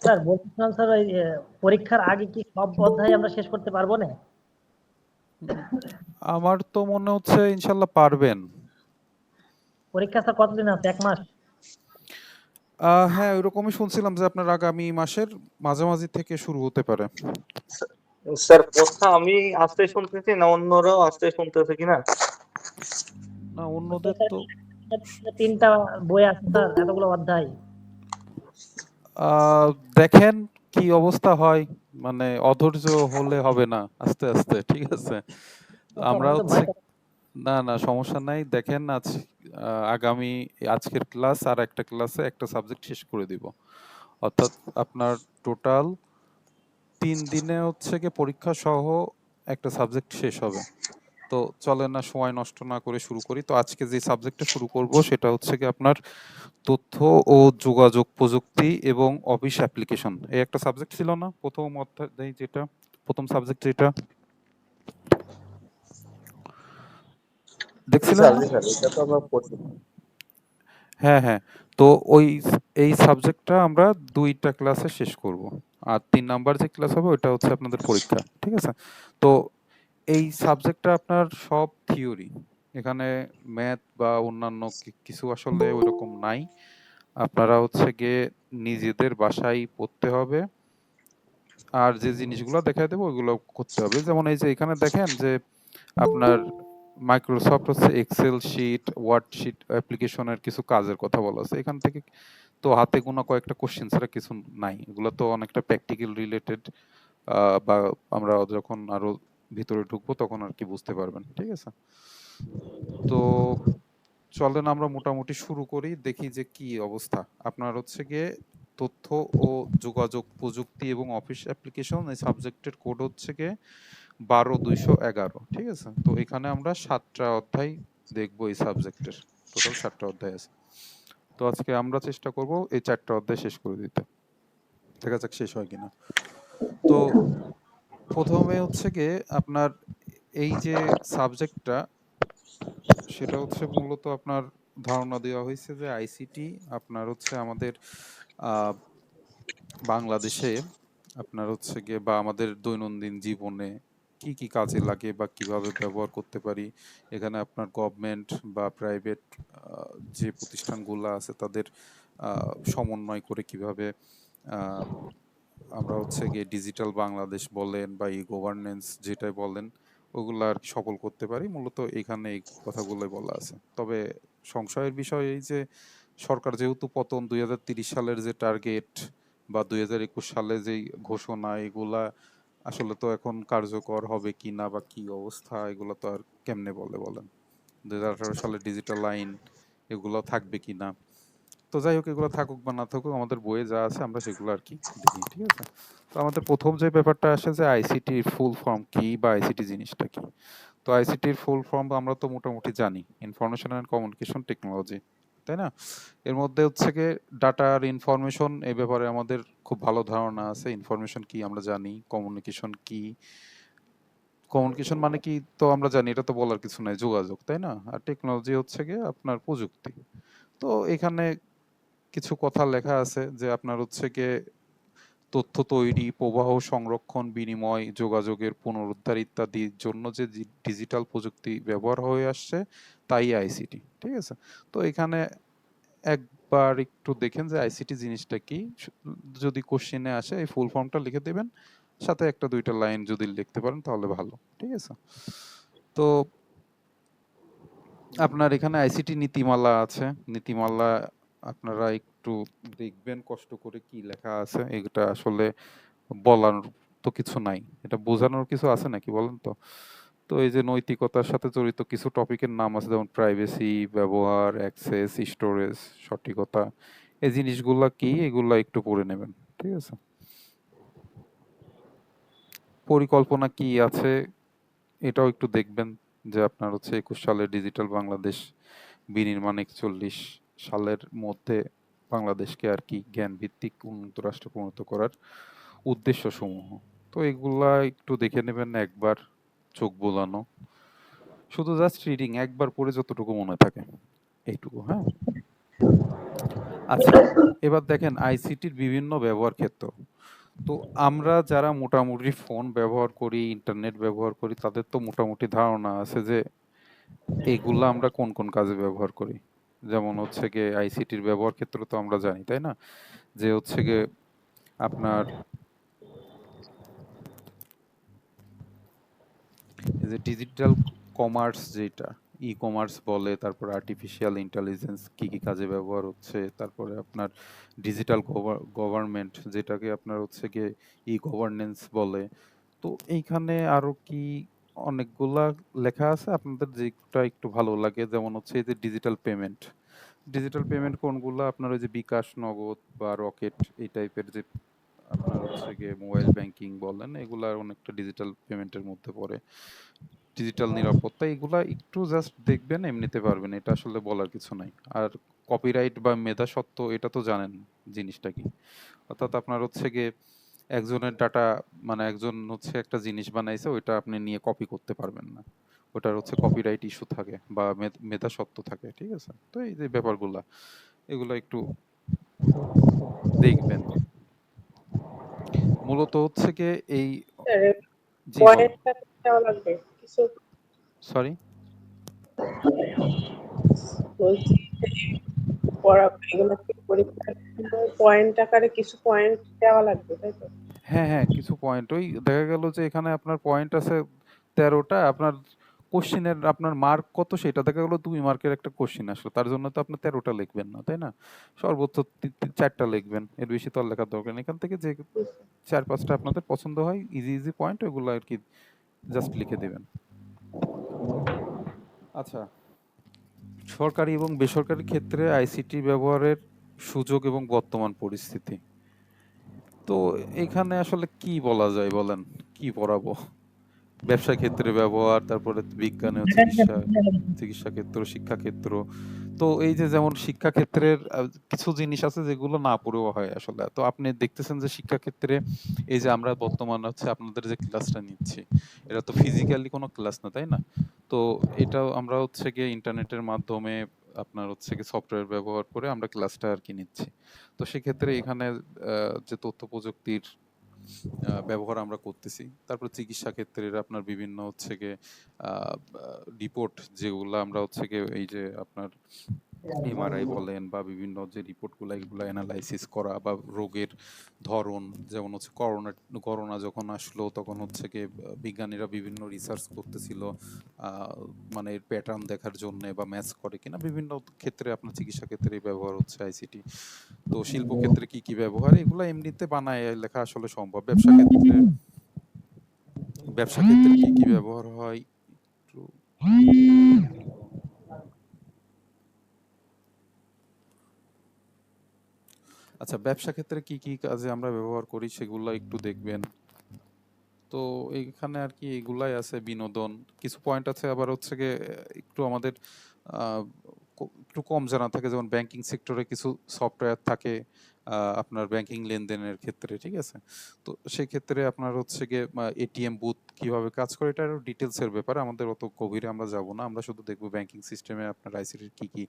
Sir বলছিলাম sir ওই পরীক্ষার আগে কি সব অধ্যায় আমরা শেষ করতে পারবো না? আমার তো মনে হচ্ছে ইনশাল্লাহ পারবেন। পরীক্ষা স্যার কতদিন আছে, 1 মাস? হ্যাঁ, ওইরকমই শুনছিলাম যে আপনার আগামী মাসের মাঝামাঝি থেকে শুরু হতে পারে। স্যার কথা আমি আস্তে শুনতেছি না অন্যরাও আস্তে শুনতেছে কিনা? না, অন্যদের তো 3টা বই আছে স্যার, এতগুলো অধ্যায়। দেখেন কি অবস্থা হয়, মানে অধৈর্য হলে হবে না, আস্তে আস্তে, ঠিক আছে। স্যার আমরা আমি তো হচ্ছে, ভয় না না সমস্যা নাই, দেখেন আগামী আজকের ক্লাস আর একটা ক্লাসে একটা সাবজেক্ট শেষ করে দিব, অর্থাৎ আপনার টোটাল 3 দিনে হচ্ছে গিয়ে পরীক্ষা সহ একটা সাবজেক্ট শেষ হবে। তো চলেন না সময় নষ্ট না করে শুরু করি। তো আজকে যে সাবজেক্টটা শুরু করব সেটা হচ্ছে কি আপনার তথ্য ও যোগাযোগ প্রযুক্তি এবং অফিস অ্যাপ্লিকেশন। এই একটা সাবজেক্ট ছিল না প্রথম অধ্যায়, যেটা প্রথম সাবজেক্ট, যেটা জি দেখছিলেন স্যার, না? জি স্যার, এটা তো আমরা পড়ছি। হ্যাঁ হ্যাঁ। তো ওই এই সাবজেক্টটা আমরা 2টা ক্লাসে শেষ করব, আর 3 নাম্বার যে ক্লাস হবে ওটা হচ্ছে আপনাদের পরীক্ষা, ঠিক আছে। তো এই সাবজেক্টটা আপনার সব থিওরি, এখানে ম্যাথ বা অন্যান্য কিছু আসলে ওইরকম নাই। আপনারা হচ্ছে গিয়ে নিজেদের বাসায় পড়তে হবে, আর যে জিনিসগুলো দেখায় দেবো ওইগুলো করতে হবে। যেমন এই যে এখানে দেখেন যে আপনার মাইক্রোসফট হচ্ছে এক্সেল শিট, ওয়ার্ড শিট অ্যাপ্লিকেশনের কিছু কাজের কথা বলা আছে এখান থেকে। তো হাতে গোনা কয়েকটা কোশ্চেন ছাড়া কিছু নাই, এগুলো তো অনেকটা প্র্যাকটিক্যাল রিলেটেড, বা আমরা যখন আরো ভিতরে ঢুকবো তখন আর কি বুঝতে পারবেন, ঠিক আছে। তো চলেন আমরা মোটামুটি শুরু করি, দেখি যে কি অবস্থা আপনার হচ্ছে গিয়ে তথ্য ও যোগাযোগ প্রযুক্তি এবং অফিস অ্যাপ্লিকেশন, এই সাবজেক্টের কোড হচ্ছে গিয়ে 12-211, ঠিক আছে। তো এখানে আমরা 7টা অধ্যায় দেখবো এই সাবজেক্টের, টোটাল 7টা অধ্যায় আছে। তো আজকে আমরা চেষ্টা করব এই 4টা অধ্যায় শেষ করে দিতে, দেখা যাক শেষ হয় কিনা। তো প্রথমে হচ্ছে গিয়ে আপনার এই যে সাবজেক্টটা, সেটা হচ্ছে মূলত আপনার ধারণা দেওয়া হয়েছে যে আইসিটি আপনার হচ্ছে আমাদের আহ, বাংলাদেশে আপনার হচ্ছে গিয়ে বা আমাদের দৈনন্দিন জীবনে কি কি কাজে লাগে বা কিভাবে ব্যবহার করতে পারি, এখানে আপনার গভর্নমেন্ট বা প্রাইভেট যে প্রতিষ্ঠানগুলো আছে তাদের সমন্বয় করে কিভাবে আহ, আমরা হচ্ছে গিয়ে ডিজিটাল বাংলাদেশ বলেন বা ই গভর্নেন্স যেটাই বলেন ওগুলো আর কি সফল করতে পারি, মূলত এখানে এই কথাগুলোই বলা আছে। তবে সংশয়ের বিষয় এই যে সরকার যেহেতু পতন 2030 সালের যে টার্গেট বা 2021 সালে যেই ঘোষণা, এগুলা আসলে তো এখন কার্যকর হবে কি না বা কি অবস্থা, এগুলো তো আর কেমনে বলেন। 2018 সালে ডিজিটাল আইন এগুলো থাকবে কি না। তো যাই হোক, এগুলো থাকুক বা না থাকুক, আমাদের বইয়ে যা আছে আমরা সেগুলো আর কি দেখি, ঠিক আছে। তো আমাদের প্রথম যে ব্যাপারটা আসে যে আইসিটির ফুল ফর্ম কি বা আইসিটি জিনিসটা কি। তো আইসিটির ফুল ফর্ম আমরা তো মোটামুটি জানি, ইনফরমেশন অ্যান্ড কমিউনিকেশন টেকনোলজি, তাই না। এর মধ্যে হচ্ছে গিয়ে ডাটা আর ইনফরমেশন, এই ব্যাপারে আমাদের খুব ভালো ধারণা আছে। ইনফরমেশন কি আমরা জানি, কমিউনিকেশন কি, কমিউনিকেশন মানে কি তো আমরা জানি, এটা তো বলার কিছু নাই, যোগাযোগ, তাই না। আর টেকনোলজি হচ্ছে গিয়ে আপনার প্রযুক্তি। তো এখানে কিছু কথা লেখা আছে যে আপনার হচ্ছে গিয়ে তথ্য তৈরি, প্রবাহ সংরক্ষণ, বিনিময়, যোগাযোগের পুনরুদ্ধার ইত্যাদির জন্য যে ডিজিটাল প্রযুক্তি ব্যবহার হয়ে আসছে তাই আইসিটি, ঠিক আছে। তো এখানে একবার একটু দেখেন যে আইসিটি জিনিসটা কি, যদি কোশ্চেনে আসে এই ফুল ফর্মটা লিখে দেবেন, সাথে একটা দুইটা লাইন যদি লিখতে পারেন তাহলে ভালো, ঠিক আছে। তো আপনার এখানে আইসিটি নীতিমালা আছে, নীতিমালা আপনারা একটু দেখবেন কষ্ট করে কি লেখা আছে, এটা আসলে বলার তো কিছু নাই, এটা বোঝানোর কিছু আছে নাকি বলেন তো। তো এই যে নৈতিকতার সাথে জড়িত কিছু টপিকের নাম আছে, যেমন প্রাইভেসি, ব্যবহার, অ্যাক্সেস, স্টোরেজ, সঠিকতা, এই জিনিসগুলা কি এগুলা একটু পড়ে নেবেন, ঠিক আছে। পরিকল্পনা কি আছে এটাও একটু দেখবেন, যে আপনার হচ্ছে 21 সালের ডিজিটাল বাংলাদেশ বিনির্মাণ 41 সালের মধ্যে বাংলাদেশকে আর কি জ্ঞান ভিত্তিক উন্নত রাষ্ট্রে পরিণত করার উদ্দেশ্য সমূহ। তো এগুলা একটু দেখে নেবেন একবার, চোখ বোলানো, শুধু জাস্ট রিডিং একবার পড়ে যতটুকু মনে থাকে এইটুকু, হ্যাঁ। আচ্ছা, এবার দেখেন আইসিটির বিভিন্ন ব্যবহার ক্ষেত্র। তো আমরা যারা মোটামুটি ফোন ব্যবহার করি, ইন্টারনেট ব্যবহার করি, তাদের তো মোটামুটি ধারণা আছে যে এগুলা আমরা কোন কোন কাজে ব্যবহার করি। যেমন হচ্ছে গিয়ে আইসিটির ব্যবহার ক্ষেত্র তো আমরা জানি, তাই না? যে হচ্ছে গিয়ে আপনার এই যে ডিজিটাল কমার্স যেটা ই কমার্স বলে, তারপর আর্টিফিশিয়াল ইন্টেলিজেন্স কি কি কাজে ব্যবহার হচ্ছে, তারপরে আপনার ডিজিটাল গভর্নমেন্ট যেটাকে আপনার হচ্ছে গিয়ে ই গভর্নেন্স বলে। তো এইখানে আরো কি অনেকগুলা লেখা আছে, আপনাদের যেটা একটু ভালো লাগে, যেমন হচ্ছে এই যে ডিজিটাল পেমেন্ট। ডিজিটাল পেমেন্ট কোনগুলা? আপনার ওই যে বিকাশ, নগদ বা রকেট, এই টাইপের যে আপনার হচ্ছে গিয়ে মোবাইল ব্যাংকিং বলেন, এগুলা অনেকটা ডিজিটাল পেমেন্টের মধ্যে পড়ে। ডিজিটাল নিরাপত্তা, এগুলা একটু জাস্ট দেখবেন, এমনিতে পারবেন, এটা আসলে বলার কিছু নাই। আর কপিরাইট বা মেধাস্বত্ব, এটা তো জানেন জিনিসটা কি। অর্থাৎ আপনার হচ্ছে গিয়ে একজনের ডাটা, মানে একজন হচ্ছে একটা জিনিস বানাইছে, ওইটা আপনি নিয়ে কপি করতে পারবেন না। ওটার হচ্ছে কপিরাইট ইস্যু থাকে বা মেধাস্বত্ব থাকে, ঠিক আছে? তো এই যে ব্যাপারগুলা, এগুলা একটু দেখবেন। মূলত হচ্ছে গিয়ে এই, স্যার জি বলেন। পয়েন্টটা দেওয়া লাগবে কিছু, সরি? বলছি যে পড়া এগুলো কি পরীক্ষার পয়েন্ট আকারে কিছু পয়েন্ট দেওয়া লাগবে, তাই তো? হ্যাঁ, হ্যাঁ, কিছু পয়েন্ট, ওই দেখা গেল যে এখানে আপনার পয়েন্ট আছে 13টা, আপনার কোশ্চেনের আপনার মার্ক কত সেটা দেখা গেল 2 মার্কের একটা কোশ্চেন আসলো, তার জন্য তো আপনি 13টা লিখবেন না, তাই না? সর্বোচ্চ 4টা লিখবেন, এর বেশি তো আর লেখার দরকার নেই। এখান থেকে যে 4-5টা আপনাদের পছন্দ হয়, ইজি ইজি পয়েন্ট, ওইগুলো আর কি জাস্ট লিখে দিবেন। আচ্ছা, সরকারি এবং বেসরকারি ক্ষেত্রে আইসিটি ব্যবহারের সুযোগ এবং বর্তমান পরিস্থিতি। তো এখানে আসলে কি বলা যায় বলেন? কি পড়াবো? ব্যবসা ক্ষেত্রে ব্যবহার, তারপরে বিজ্ঞানে যেটা যেটা চিকিৎসা ক্ষেত্র, শিক্ষা ক্ষেত্র। তো এই যে যেমন শিক্ষা ক্ষেত্রের কিছু জিনিস আছে যেগুলো না পড়েও হয় আসলে। তো আপনি দেখতেছেন যে শিক্ষা ক্ষেত্রে এই যে আমরা বর্তমানে হচ্ছে আপনাদের যে ক্লাসটা নিচ্ছি, এটা তো ফিজিক্যালি কোনো ক্লাস না, তাই না? তো এটাও আমরা হচ্ছে গিয়ে ইন্টারনেটের মাধ্যমে আপনার হচ্ছে গিয়ে সফটওয়্যার ব্যবহার করে আমরা ক্লাসটা আর কি নিচ্ছি। তো সেক্ষেত্রে এখানে যে তথ্য প্রযুক্তির ব্যবহার আমরা করতেছি। তারপর চিকিৎসা ক্ষেত্রে আপনার বিভিন্ন হচ্ছে গিয়ে রিপোর্ট, যেগুলো আমরা হচ্ছে গিয়ে এই যে আপনার এমআরআই বলেন বা বিভিন্ন যে রিপোর্টগুলো, এগুলো অ্যানালাইসিস করা বা রোগের ধরন, যেমন হচ্ছে করোনা যখন আসলো তখন হচ্ছে গিয়ে বিজ্ঞানীরা বিভিন্ন রিসার্চ করতেছিল, মানে এর প্যাটার্ন দেখার জন্য বা ম্যাচ করে কিনা। বিভিন্ন ক্ষেত্রে আপনার চিকিৎসা ক্ষেত্রে ব্যবহার হচ্ছে আইসিটি। তো শিল্প ক্ষেত্রে কি কি ব্যবহার, এগুলো এমনিতে বানায় লেখা আসলে সম্ভব। ব্যবসা ক্ষেত্রে কি কি ব্যবহার হয় একটু, আচ্ছা, ব্যবসা ক্ষেত্রে কি কি কাজে আমরা ব্যবহার করি সেগুলো একটু দেখবেন। তো এইখানে আর কি এগুলাই আছে, বিনোদন কিছু পয়েন্ট আছে, আবার হচ্ছে গিয়ে একটু আমাদের আহ, একটু কম জানা থাকে, যেমন ব্যাংকিং সেক্টরে কিছু সফটওয়্যার থাকে আপনার ব্যাংকিং লেনদেনের ক্ষেত্রে, ঠিক আছে? তো সেই ক্ষেত্রে আপনার হচ্ছে গিয়ে এটিএম বুথ কিভাবে কাজ করে, এটা আরো ডিটেলস এর ব্যাপারে, আমাদের অত গভীরে আমরা যাব না। আমরা শুধু দেখবো ব্যাংকিং সিস্টেমে আপনার আইসিটির কি কি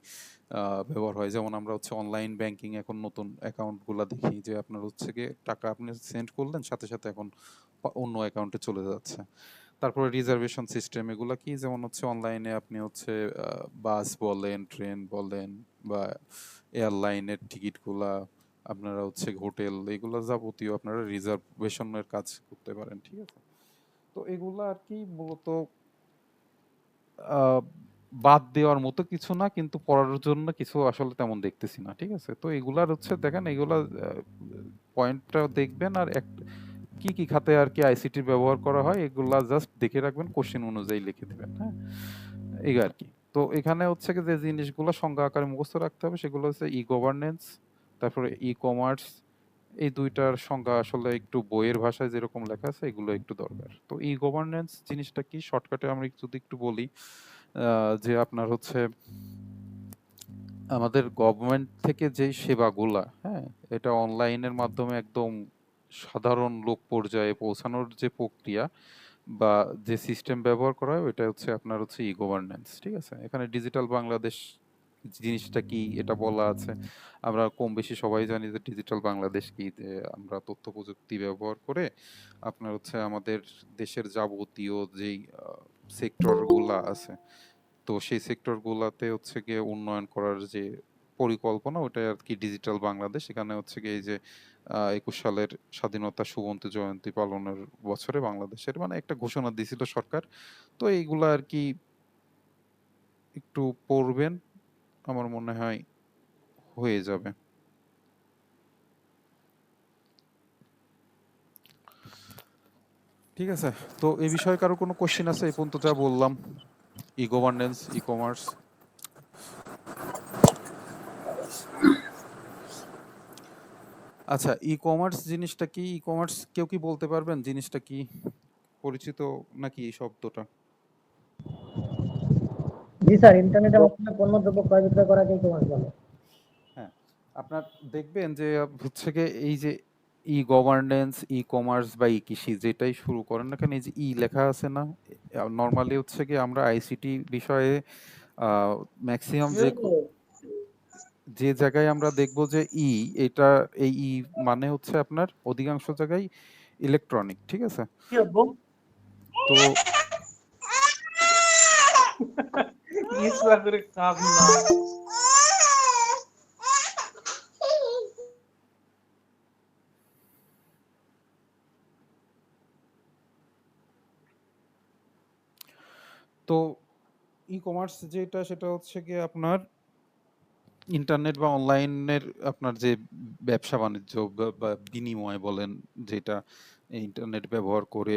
ব্যবহার হয়। যেমন আমরা হচ্ছে অনলাইন ব্যাংকিং, এখন নতুন অ্যাকাউন্ট গুলা দেখি যে আপনার হচ্ছে গিয়ে টাকা আপনি সেন্ড করলেন, সাথে সাথে এখন অন্য অ্যাকাউন্টে চলে যাচ্ছে। তারপরে রিজার্ভেশন সিস্টেম, এগুলা কি? যেমন হচ্ছে অনলাইনে আপনি হচ্ছে বাস বলেন, ট্রেন বলেন বা এয়ারলাইনের টিকিটগুলা, আপনারা হচ্ছে হোটেল, এগুলা যাবতীয় আপনারা রিজার্ভেশনের কাজ করতে পারেন, ঠিক আছে? তো এগুলা আর কি মূলত আহ, বাদ দেওয়ার মতো কিছু না, কিন্তু পড়ার জন্য কিছু আসলে তেমন দেখতেছি না, ঠিক আছে? তো এগুলার হচ্ছে দেখেন, এগুলা পয়েন্টটা দেখবেন, আর কি কি খাতে আর কি আইসিটির ব্যবহার করা হয় এগুলা জাস্ট দেখে রাখবেন, কোশ্চেন অনুযায়ী লিখে দিবেন, হ্যাঁ? এই আর কি। তো এখানে হচ্ছে কি যে জিনিসগুলো সংজ্ঞা আকারে মুখস্থ রাখতে হবে, সেগুলো হচ্ছে ই গভর্নেন্স, তারপরে ই কমার্স। এই দুইটার সংজ্ঞা আসলে একটু বইয়ের ভাষায় যেরকম লেখা আছে এগুলো একটু দরকার। তো ই গভর্নেন্স জিনিসটা কি, শর্টকাটে আমরা যদি একটু বলি, যে আপনার হচ্ছে আমাদের গভর্নমেন্ট থেকে যে সেবাগুলা, হ্যাঁ, এটা অনলাইনের মাধ্যমে একদম সাধারণ লোক পর্যায়ে পৌঁছানোর যে প্রক্রিয়া বা যে সিস্টেম ব্যবহার করা হয়, ওইটা হচ্ছে আপনার হচ্ছে ই গভর্নেন্স, ঠিক আছে? এখানে ডিজিটাল বাংলাদেশ জিনিসটা কি এটা বলা আছে। আমরা কম বেশি সবাই জানি যে ডিজিটাল বাংলাদেশ কি, যে আমরা তথ্য প্রযুক্তি ব্যবহার করে আপনার হচ্ছে আমাদের দেশের যাবতীয় যেই সেক্টর গুলা আছে, তো সেই সেক্টর গুলাতে হচ্ছে গিয়ে উন্নয়ন করার যে পরিকল্পনা, ওটাই আর কি ডিজিটাল বাংলাদেশ। এখানে হচ্ছে গিয়ে এই যে 21 সালের স্বাধীনতা সুবর্ণ জয়ন্তী পালনের বছরে বাংলাদেশের মানে একটা ঘোষণা দিয়েছিল সরকার। তো এইগুলা আর কি একটু পড়বেন, আমার মনে হয় হয়ে যাবে। ঠিক আছে, তো এই বিষয়ে কারো কোনো কোশ্চেন আছে? এই পর্যন্ত যা বললাম, ই গভর্নেন্স, ই কমার্স। আচ্ছা, ই কমার্স জিনিসটা কি? ই কমার্স কেউ কি বলতে পারবেন জিনিসটা কি? পরিচিত নাকি এই শব্দটা? জি স্যার, ইন্টারনেটের মাধ্যমে পণ্য দ্রব্য ক্রয় বিক্রয় করাকে ই কমার্স বলে। হ্যাঁ, আপনার দেখবেন যে হচ্ছে গিয়ে এই যে ই গভর্নেন্স, ই কমার্স বা ই কৃষি যেটাই শুরু করেন না কেন, এই যে ই লেখা আছে না, নর্মালি হচ্ছে কি আমরা আইসিটি বিষয়ে ম্যাক্সিমাম যে জায়গায় আমরা দেখব যে ই, এটা এই ই মানে হচ্ছে আপনার অধিকাংশ জায়গায় ইলেকট্রনিক, ঠিক আছে? কি হবো? তো ইসলা করে কাঁদনা। তো ই কমার্স যেটা, সেটা হচ্ছে গিয়ে আপনার ইন্টারনেট বা অনলাইনের আপনার যে ব্যবসা বাণিজ্য বা বিনিময় বলেন, যেটা ইন্টারনেট ব্যবহার করে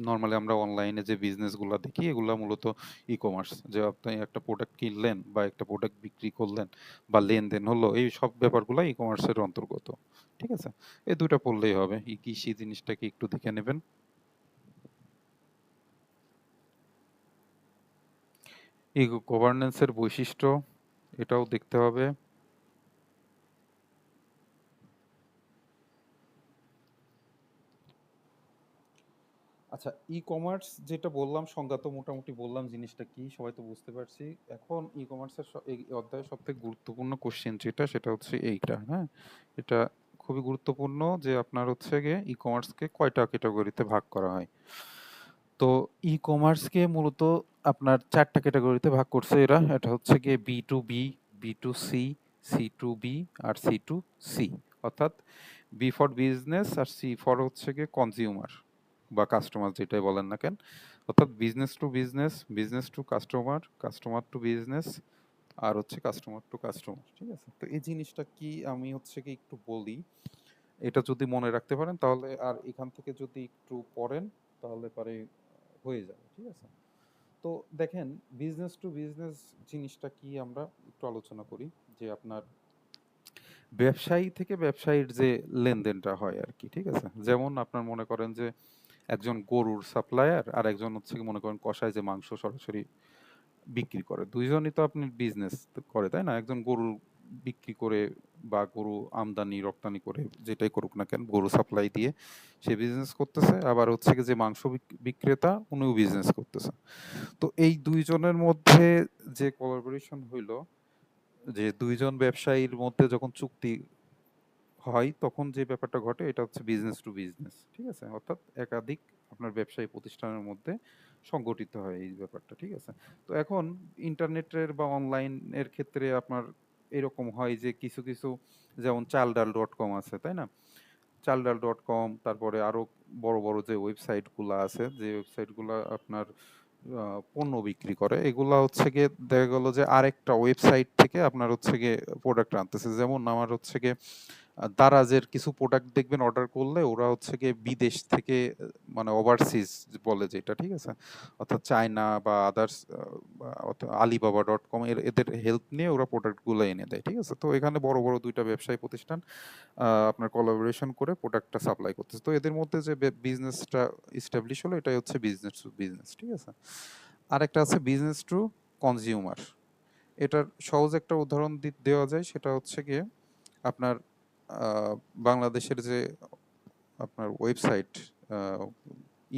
নর্মালি আমরা অনলাইনে যে বিজনেসগুলো দেখি, এগুলা মূলত ই কমার্স। যে আপনি একটা প্রোডাক্ট কিনলেন বা একটা প্রোডাক্ট বিক্রি করলেন বা লেনদেন হলো, এই সব ব্যাপারগুলো ই কমার্সের অন্তর্গত। ঠিক আছে, এই দুইটা পড়লেই হবে। ই কৃষি জিনিসটাকে একটু দেখে নেবেন। ই গভর্নেন্সের বৈশিষ্ট্য, এটাও দেখতে হবে। আচ্ছা, ই কমার্স যেটা বললাম সংজ্ঞা তো মোটামুটি বললাম জিনিসটা কি, সবাই তো বুঝতে পারছি। এখন ই কমার্সের এই অধ্যায়ের সবথেকে গুরুত্বপূর্ণ কোশ্চেন যেটা, সেটা হচ্ছে এইটা। হ্যাঁ, এটা খুবই গুরুত্বপূর্ণ যে আপনার হচ্ছে গিয়ে ই কমার্সকে কয়টা ক্যাটাগরিতে ভাগ করা হয়। তো ই কমার্সকে মূলত আপনার 4টা ক্যাটাগরিতে ভাগ করছে এরা। এটা হচ্ছে গিয়ে B to B, B to C, C to B আর সি টু সি। অর্থাৎ বি ফর বিজনেস আর সি ফর হচ্ছে গিয়ে কনজিউমার বা কাস্টমার, যেটাই বলেন না কেন। অর্থাৎ business to business, business to customer, customer to business, আর হচ্ছে কাস্টমার টু কাস্টমার। ঠিক আছে, তো এই জিনিসটা কি আমি হচ্ছে কি একটু বলি, এটা যদি মনে রাখতে পারেন তাহলে, আর এখান থেকে যদি একটু পড়েন তাহলে পরে হয়ে যাবে। ঠিক আছে, তো দেখেন বিজনেস টু বিজনেস জিনিসটা কি আমরা একটু আলোচনা করি। যে আপনার ব্যবসায়ী থেকে ব্যবসায়ীর যে লেনদেনটা হয় আর কি। ঠিক আছে, যেমন আপনার মনে করেন যে একজন গরুর সাপ্লায়ার আর একজন হচ্ছে কি মনে করেন কসাই, যে মাংস সরাসরি বিক্রি করে, দুইজনই তো আপনি বিজনেস করে, তাই না? একজন গরু বিক্রি করে বা গরু আমদানি রপ্তানি করে, যেটাই করুক না কেন, গরু সাপ্লাই দিয়ে সে বিজনেস করতেছে। আবার হচ্ছে কি যে মাংস বিক্রেতা, উনিও বিজনেস করতেছে। তো এই দুইজনের মধ্যে যে কোলাবোরেশন হইলো, যে দুইজন ব্যবসায়ীর মধ্যে যখন চুক্তি হয়, তখন যে ব্যাপারটা ঘটে এটা হচ্ছে বিজনেস টু বিজনেস। ঠিক আছে, অর্থাৎ একাধিক আপনার ব্যবসায়ী প্রতিষ্ঠানের মধ্যে সংগঠিত হয় এই ব্যাপারটা। ঠিক আছে, তো এখন ইন্টারনেটের বা অনলাইনের ক্ষেত্রে আপনার এরকম হয় যে কিছু কিছু, যেমন চালডাল.com আছে, তাই না? চালডাল.com, তারপরে আরো বড় বড় যে ওয়েবসাইটগুলো আছে, যে ওয়েবসাইটগুলো আপনার পণ্য বিক্রি করে, এগুলা হচ্ছে গিয়ে দেখা গেল যে আরেকটা ওয়েবসাইট থেকে আপনার হচ্ছে গিয়ে প্রোডাক্ট আনতেছে। যেমন আমার হচ্ছে গিয়ে দারাজের কিছু প্রোডাক্ট দেখবেন অর্ডার করলে ওরা হচ্ছে গিয়ে বিদেশ থেকে মানে ওভারসিজ বলে যেটা, ঠিক আছে, অর্থাৎ চায়না বা আদার্স, আলিবাবা.com এদের হেল্প নিয়ে ওরা প্রোডাক্টগুলো এনে দেয়। ঠিক আছে, তো এখানে বড় বড় দুইটা ব্যবসায়ী প্রতিষ্ঠান আপনার কোলাবোরেশন করে প্রোডাক্টটা সাপ্লাই করতেছে। তো এদের মধ্যে যে বিজনেসটা ইস্টাবলিশ হলো, এটাই হচ্ছে বিজনেস টু বিজনেস। ঠিক আছে, আরেকটা আছে বিজনেস টু কনজিউমার। এটার সহজ একটা উদাহরণ দেওয়া যায়, সেটা হচ্ছে গিয়ে আপনার বাংলাদেশের যে আপনার ওয়েবসাইট,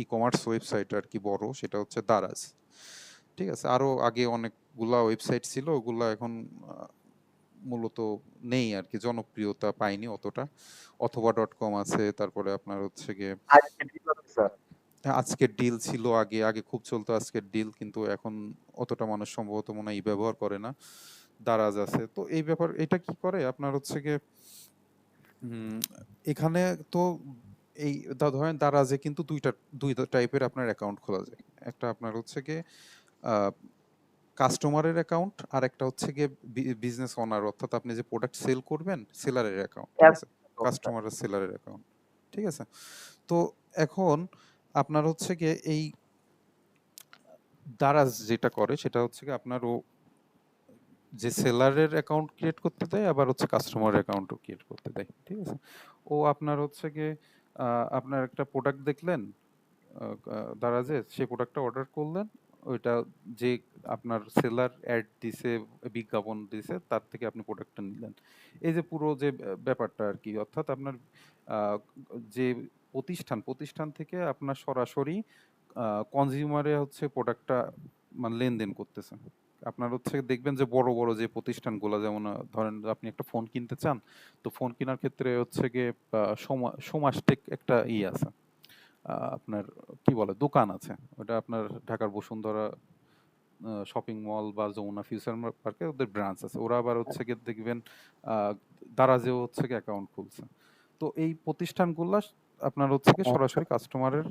ই কমার্স ওয়েবসাইট আর কি বড়, সেটা হচ্ছে দারাজ। ঠিক আছে, আরো আগে অনেক গুলা ওয়েবসাইট ছিল ওগুলা এখন মূলত নেই আর কি, জনপ্রিয়তা পায়নি অতটা। অথবা .com আছে, তারপরে আপনার হচ্ছে গিয়ে স্যার আজকের ডিল ছিল, আগে আগে খুব চলতো আজকের ডিল, কিন্তু এখন অতটা মানুষ সম্ভবত মনে হয় ব্যবহার করে না। দারাজ আছে। তো এই ব্যাপার, এটা কি করে আপনার হচ্ছে গিয়ে এখানে তো এই ধরেন দারাজে কিন্তু দুই টাইপের আপনার অ্যাকাউন্ট খোলা যায়। একটা আপনার হচ্ছে গিয়ে কাস্টমারের অ্যাকাউন্ট, আর একটা হচ্ছে গিয়ে বিজনেস ওনার, অর্থাৎ আপনি যে প্রোডাক্ট সেল করবেন সেলারের অ্যাকাউন্ট, ঠিক আছে, কাস্টমার আর সেলারের অ্যাকাউন্ট, ঠিক আছে। তো এখন আপনার হচ্ছে গিয়ে এই দারাজ যেটা করে সেটা হচ্ছে গিয়ে আপনার ও যে সেলারের অ্যাকাউন্ট ক্রিয়েট করতে দেয়, আবার হচ্ছে কাস্টমার অ্যাকাউন্টও ক্রিয়েট করতে দেয়, ঠিক আছে। ও আপনার হচ্ছে গিয়ে আপনার একটা প্রোডাক্ট দেখলেন দারাজে, সেই প্রোডাক্টটা অর্ডার করলেন, ওইটা যে আপনার সেলার অ্যাড দিছে, বিজ্ঞাপন দিছে, তার থেকে আপনি প্রোডাক্টটা নিলেন। এই যে পুরো যে ব্যাপারটা আর কি, অর্থাৎ আপনার যে প্রতিষ্ঠান থেকে আপনার সরাসরি কনজিউমারে হচ্ছে প্রোডাক্টটা মানে লেনদেন করতেছে। আপনার হচ্ছে দেখবেন যে বড় বড় যে প্রতিষ্ঠানগুলো, যেমন ধরেন আপনি একটা ফোন কিনতে চান, তো ফোন কেনার ক্ষেত্রে হচ্ছে গিয়ে সমাজটেক একটা আছে, আপনার কি বলে দোকান আছে, ওটা আপনার ঢাকার বসুন্ধরা শপিং মল বা যমুনা ফিউচার পার্কে ওদের ব্রাঞ্চ আছে। ওরা আবার হচ্ছে গিয়ে দেখবেন দারাজেও হচ্ছে গিয়ে অ্যাকাউন্ট খুলছে। তো এই প্রতিষ্ঠানগুলো আপনার হচ্ছে গিয়ে সরাসরি কাস্টমারের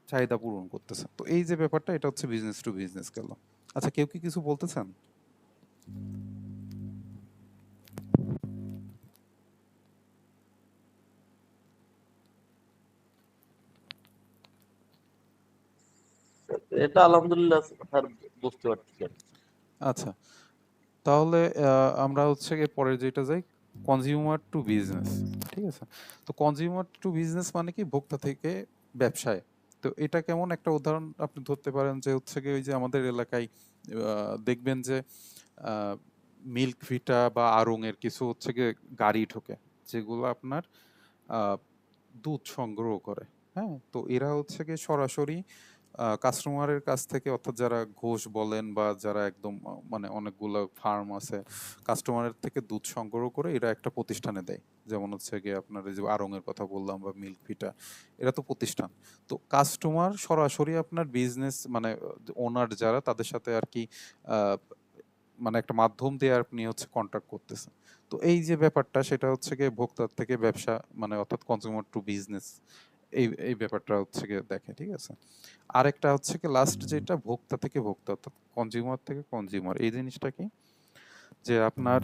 চাহিদা পূরণ করতেছে। তো এই যে ব্যাপারটা, এটা হচ্ছে বিজনেস টু বিজনেস গেল। আচ্ছা, কেউ কি কিছু বলতে চান? এটা আলহামদুলিল্লাহ স্যার বুঝতে পারছি স্যার। আচ্ছা, তাহলে আমরা হচ্ছে গিয়ে পরের যেটা যাই, কনজিউমার টু বিজনেস, ঠিক আছে। তো কনজিউমার টু বিজনেস মানে কি, ভোক্তা থেকে ব্যবসায়। তো এটা কেমন, একটা উদাহরণ আপনি ধরতে পারেন যে হচ্ছে গিয়ে ওই যে আমাদের এলাকায় দেখবেন যে মিল্ক ভিটা বা আড়ং এর কিছু হচ্ছে গিয়ে গাড়ি ঢোকে, যেগুলো আপনার দুধ সংগ্রহ করে। হ্যাঁ, তো এরা হচ্ছে গিয়ে সরাসরি কাস্টমারের কাছ থেকে, অর্থাৎ যারা ঘোষ বলেন বা যারা একদম মানে অনেকগুলো ফার্ম আছে, কাস্টমারের থেকে দুধ সংগ্রহ করে এরা একটা প্রতিষ্ঠানে দেয়। যেমন হচ্ছে গিয়ে আপনার এই যে আড়ং এর কথা বললাম বা মিল্ক ভিটা, এরা তো প্রতিষ্ঠান। তো কাস্টমার সরাসরি আপনার বিজনেস মানে ওনার যারা, তাদের সাথে আর কি মানে একটা মাধ্যম দিয়ে আপনি হচ্ছে কন্ট্রাক্ট করতেছেন। তো এই যে ব্যাপারটা, সেটা হচ্ছে গিয়ে ভোক্তার থেকে ব্যবসা, মানে অর্থাৎ কনজিউমার টু বিজনেস, এই এই ব্যাপারটা হচ্ছে গিয়ে দেখে, ঠিক আছে। আরেকটা হচ্ছে কি লাস্ট যেটা, ভোক্তা থেকে ভোক্তা, অর্থাৎ কনজিউমার থেকে কনজিউমার। এই জিনিসটা কি, যে আপনার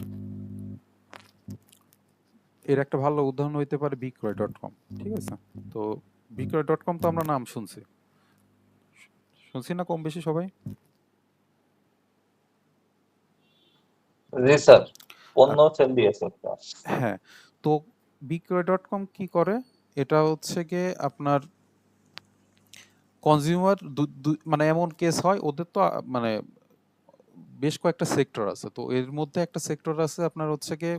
এর একটা ভালো উদাহরণ হইতে পারে বিক্রয়.com, ঠিক আছে। তো বিক্রয়.com তো আমরা নাম শুনছি শুনছি না কম বেশি সবাই? জি স্যার, পণ্য সেল দিয়েছে একটা। হ্যাঁ, তো বিক্রয়.com কি করে, এটা হচ্ছে গিয়ে আপনার কনজিউমার মানে এমন কেস হয় ওদের তো মানে বেশ কয়েকটা সেক্টর আছে। তো এর মধ্যে একটা সেক্টর আছে আপনার হচ্ছে গিয়ে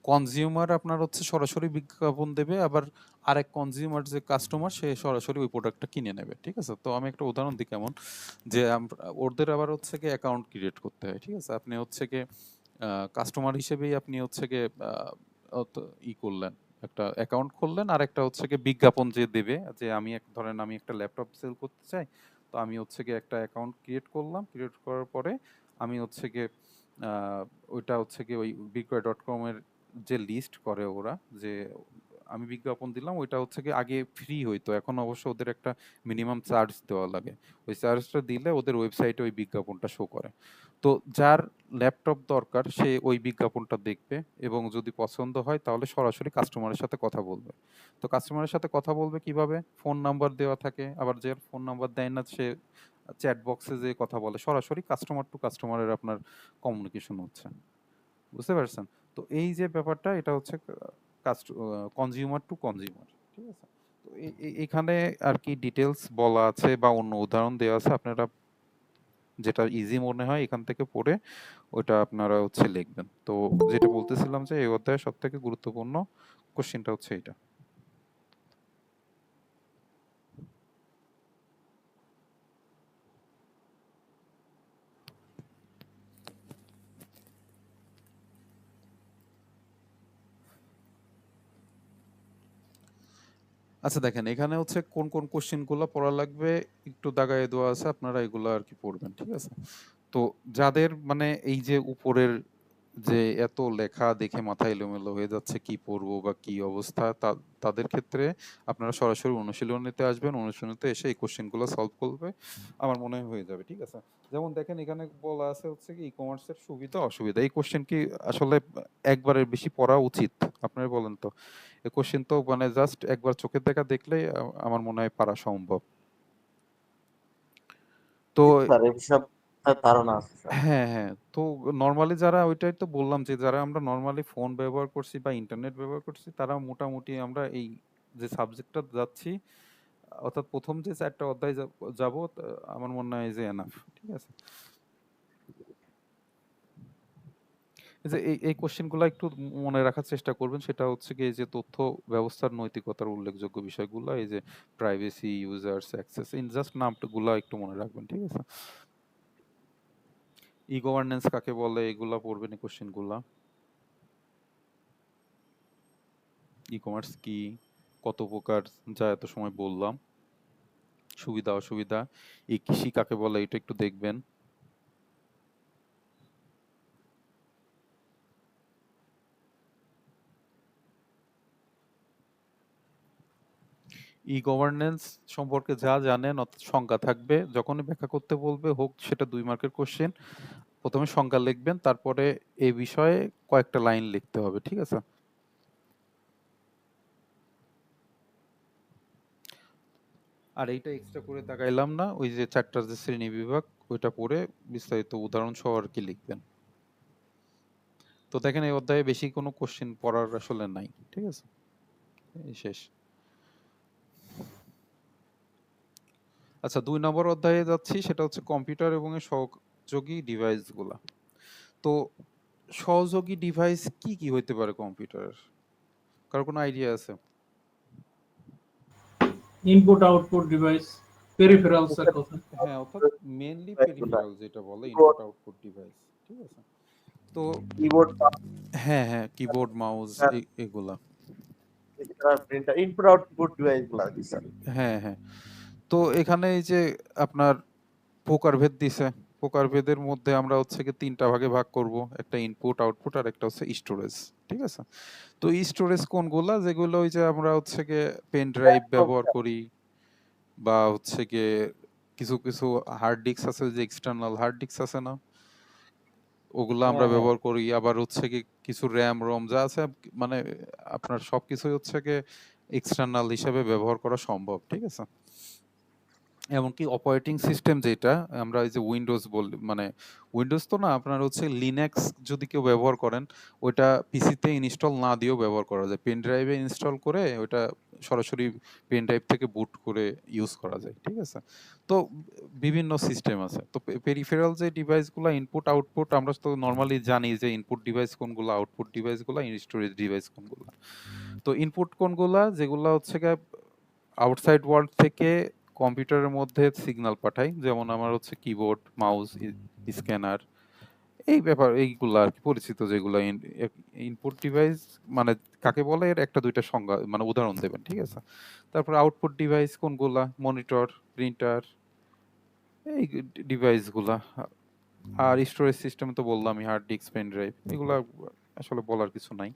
কনজিউমার আপনার হচ্ছে সরাসরি বিজ্ঞাপন দেবে, আবার আরেক কনজিউমার যে কাস্টমার সে সরাসরি ওই প্রোডাক্টটা কিনে নেবে, ঠিক আছে। তো আমি একটা উদাহরণ দিই কেমন, যে ওদের আবার হচ্ছে গিয়ে অ্যাকাউন্ট ক্রিয়েট করতে হয়, ঠিক আছে। আপনি হচ্ছে গিয়ে কাস্টমার হিসেবেই আপনি হচ্ছে গিয়ে ই করলেন, একটা অ্যাকাউন্ট খুললেন, আর একটা হচ্ছে গিয়ে বিজ্ঞাপন যে দেবে, যে আমি ধরেন আমি একটা ল্যাপটপ সেল করতে চাই, তো আমি হচ্ছে গিয়ে একটা অ্যাকাউন্ট ক্রিয়েট করলাম, ক্রিয়েট করার পরে আমি হচ্ছে গিয়ে ওইটা হচ্ছে গিয়ে ওই বিক্রয়.com এর যে লিস্ট করে ওরা, যে আমি বিজ্ঞাপন দিলাম, ওইটা হচ্ছে গিয়ে আগে ফ্রি হইতো, এখন অবশ্য ওদের একটা মিনিমাম চার্জ দেওয়া লাগে। ওই চার্জটা দিলে ওদের ওয়েবসাইটে ওই বিজ্ঞাপনটা শো করে। তো যার ল্যাপটপ দরকার সে ওই বিজ্ঞাপনটা দেখবে, এবং যদি পছন্দ হয় তাহলে সরাসরি কাস্টমারের সাথে কথা বলবে। তো কাস্টমারের সাথে কথা বলবে কিভাবে, ফোন নাম্বার দেওয়া থাকে, আবার যে ফোন নাম্বার দেয় না সে চ্যাট বক্সে যে কথা বলে, সরাসরি কাস্টমার টু কাস্টমারের আপনার কমিউনিকেশন হচ্ছে, বুঝতে পারছেন? তো এই যে ব্যাপারটা, এটা হচ্ছে কনজিউমার টু কনজিউমার, ঠিক আছে। তো এখানে আর কি ডিটেলস বলা আছে বা অন্য উদাহরণ দেওয়া আছে, আপনারা যেটা ইজি মনে হয় এখান থেকে পড়ে ওটা আপনারা হচ্ছে লিখবেন। তো যেটা বলতেছিলাম যে এই অধ্যায়ের সব থেকে গুরুত্বপূর্ণ কোশ্চেনটা হচ্ছে এটা। আচ্ছা দেখেন এখানে হচ্ছে কোন কোন কোশ্চেন গুলো পড়া লাগবে একটু দাগায় দেওয়া আছে, আপনারা এগুলো আর কি পড়বেন, ঠিক আছে? তো যাদের মানে এই যে উপরের যে এত লেখা দেখে মাথা এলোমেলো হয়ে যাচ্ছে কি পড়বো বা কি অবস্থা, তাদের ক্ষেত্রে আপনারা সরাসরি অনুশীলনীতে আসবেন, অনুশীলনীতে এসে এই কোশ্চেনগুলো সলভ করবে, আমার মনে হয় হয়ে যাবে, ঠিক আছে? যেমন দেখেন এখানে বলা আছে হচ্ছে কি ই কমার্সের সুবিধা অসুবিধা, এই কোশ্চেন কি আসলে একবারের বেশি পড়া উচিত? আপনারা বলেন তো। এই কোশ্চেন তো মানে জাস্ট একবার চোখের দেখা দেখলেই আমার মনে হয় পারা সম্ভব। তো স্যার এই বিষয়ে আপনার ধারণা আছে স্যার? হ্যাঁ, হ্যাঁ। তো নরমালি যারা ওইটাই তো বললাম যে যারা আমরা নরমালি ফোন ব্যবহার করছি বা ইন্টারনেট ব্যবহার করছি তারা মোটামুটি আমরা এই যে সাবজেক্টটা যাচ্ছি অর্থাৎ ১ম যে ৪ টা অধ্যায় যাবো আমার মনে হয় যে এনাফ। ঠিক আছে? এই যে এই কোশ্চেনগুলা একটু মনে রাখার চেষ্টা করবেন, সেটা হচ্ছে কি এই যে তথ্য ব্যবস্থার নৈতিকতার উল্লেখযোগ্য বিষয়গুলা, এই যে privacy, users access, in just নামগুলা একটু মনে রাখবেন, ঠিক আছে? ই গভর্নেন্স কাকে বলে এগুলা পড়বেন এই কোশ্চেনগুলা। ই কমার্স কি, কত প্রকার, যা এত সময় বললাম, সুবিধা অসুবিধা, এই কৃষি কাকে বলে এটা একটু দেখবেন। ই গভর্নেন্স সম্পর্কে যা জানেন অর্থাৎ সংজ্ঞা থাকবে, যখনই ব্যাখ্যা করতে বলবে হোক সেটা 2 মার্কের কোশ্চেন, প্রথমে সংজ্ঞা লিখবেন, তারপরে এই বিষয়ে কয়েকটা লাইন লিখতে হবে, ঠিক আছে? আর এইটা এক্সট্রা করে তাকাইলাম না, ওই যে 4টার যে শ্রেণী বিভাগ ওইটা পড়ে বিস্তারিত উদাহরণ সহ আর কি লিখবেন। তো দেখেন এই অধ্যায়ে বেশি কোনো কোশ্চেন পড়ার আসলে নাই, ঠিক আছে? এই শেষ। আচ্ছা 2 নম্বর অধ্যায়ে যাচ্ছি, সেটা হচ্ছে কম্পিউটার এবং এর সহযোগী ডিভাইসগুলা। তো সহযোগী ডিভাইস কি কি হইতে পারে কম্পিউটারের? কারো কোনো আইডিয়া আছে? ইনপুট আউটপুট ডিভাইস, পেরিফেরালস এর কথা। হ্যাঁ, অর্থাৎ মেইনলি পেরিফেরাল যেটা বলে ইনপুট আউটপুট ডিভাইস, ঠিক আছে? তো কিবোর্ড, হ্যাঁ, হ্যাঁ, কিবোর্ড, মাউস এগুলা। প্রিন্টার, ইনপুট আউটপুট ডিভাইস গুলো আর কি স্যার। হ্যাঁ, হ্যাঁ। তো এখানে এই যে আপনার প্রকারভেদ দিছে, প্রকারভেদের মধ্যে আমরা হচ্ছে কি 3টা ভাগে ভাগ করব, একটা ইনপুট আউটপুট আর একটা হচ্ছে স্টোরেজ, ঠিক আছে? তো স্টোরেজ কোনগুলা, যেগুলো ওই যে আমরা হচ্ছে গিয়ে পেন ড্রাইভ ব্যবহার করি বা হচ্ছে গিয়ে কিছু কিছু হার্ড ডিস্ক আছে, যে এক্সটার্নাল হার্ড ডিস্ক আছে না, ওগুলো আমরা হ্যাঁ, ব্যবহার করি। আবার হচ্ছে কি কিছু র্যাম রম যা আছে মানে আপনার সবকিছুই হচ্ছে কি এক্সটার্নাল হিসেবে ব্যবহার করা সম্ভব, ঠিক আছে? এমনকি অপারেটিং সিস্টেম যেটা আমরা এই যে উইন্ডোজ বলি, মানে উইন্ডোজ তো না, আপনার হচ্ছে লিনাক্স যদি কেউ ব্যবহার করেন ওইটা পিসিতে ইনস্টল না দিয়েও ব্যবহার করা যায়, পেন ড্রাইভে ইনস্টল করে ওইটা সরাসরি পেন ড্রাইভ থেকে বুট করে ইউজ করা যায়, ঠিক আছে? তো বিভিন্ন সিস্টেম আছে। তো পেরিফেরাল যে ডিভাইসগুলো ইনপুট আউটপুট, আমরা তো নর্মালি জানি যে ইনপুট ডিভাইস কোনগুলো, আউটপুট ডিভাইসগুলো, স্টোরেজ ডিভাইস কোনগুলো। তো ইনপুট কোনগুলা, যেগুলো হচ্ছে গিয়ে আউটসাইড ওয়ার্ল্ড থেকে কম্পিউটারের মধ্যে সিগন্যাল পাঠাই, যেমন আমার হচ্ছে কিবোর্ড, মাউস, স্ক্যানার, এই ব্যাপার এইগুলা আর কি পরিচিত, যেগুলো ইনপুট ডিভাইস মানে কাকে বলে এর একটা দুইটা সংজ্ঞা মানে উদাহরণ দেবেন, ঠিক আছে? তারপর আউটপুট ডিভাইস কোনগুলা, মনিটর, প্রিন্টার, এই ডিভাইসগুলা। আর স্টোরেজ সিস্টেম তো বললামই, হার্ড ডিস্ক, পেন ড্রাইভ, এগুলা আসলে বলার কিছু নাই।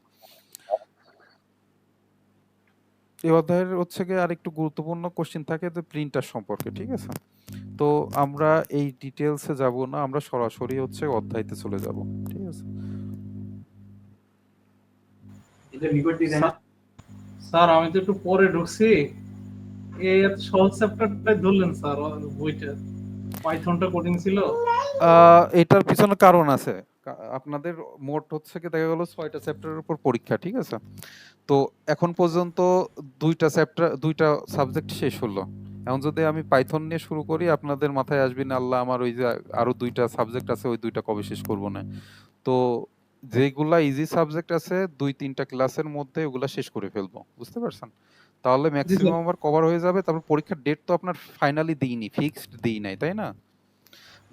এই অধ্যায়ের হচ্ছে গিয়ে আরেকটু গুরুত্বপূর্ণ কোশ্চেন থাকে যে প্রিন্টার সম্পর্কে, ঠিক আছে? তো আমরা এই ডিটেলসে যাব না, আমরা সরাসরি হচ্ছে অধ্যায়তে চলে যাব, ঠিক আছে? স্যার আমি তো একটু পরে ঢুকছি, এই এত সহজ চ্যাপ্টারটাই ধরলেন স্যার বইটা, পাইথনটা কোডিং ছিল। এটার পিছনে কারণ আছে। আপনাদের মোট হচ্ছে কি দেখা গেল 6টা চ্যাপ্টারের উপর পরীক্ষা, ঠিক আছে? তো এখন পর্যন্ত 2টা চ্যাপ্টার 2টা সাবজেক্ট শেষ হলো। এখন যদি আমি পাইথন নিয়ে শুরু করি আপনাদের মাথায় আসবে না আল্লাহ আমার ওই যে আরো 2টা সাবজেক্ট আছে ওই 2টা কবে শেষ করব না। তো যেগুলা ইজি সাবজেক্ট আছে 2-3টা ক্লাসের মধ্যে ওগুলা শেষ করে ফেলবো, বুঝতে পারছেন? তাহলে জি স্যার। ম্যাক্সিমাম আবার কভার হয়ে যাবে। তারপর পরীক্ষার ডেট তো আপনার ফাইনালি দিইনি, ফিক্সড দিই নাই, তাই না?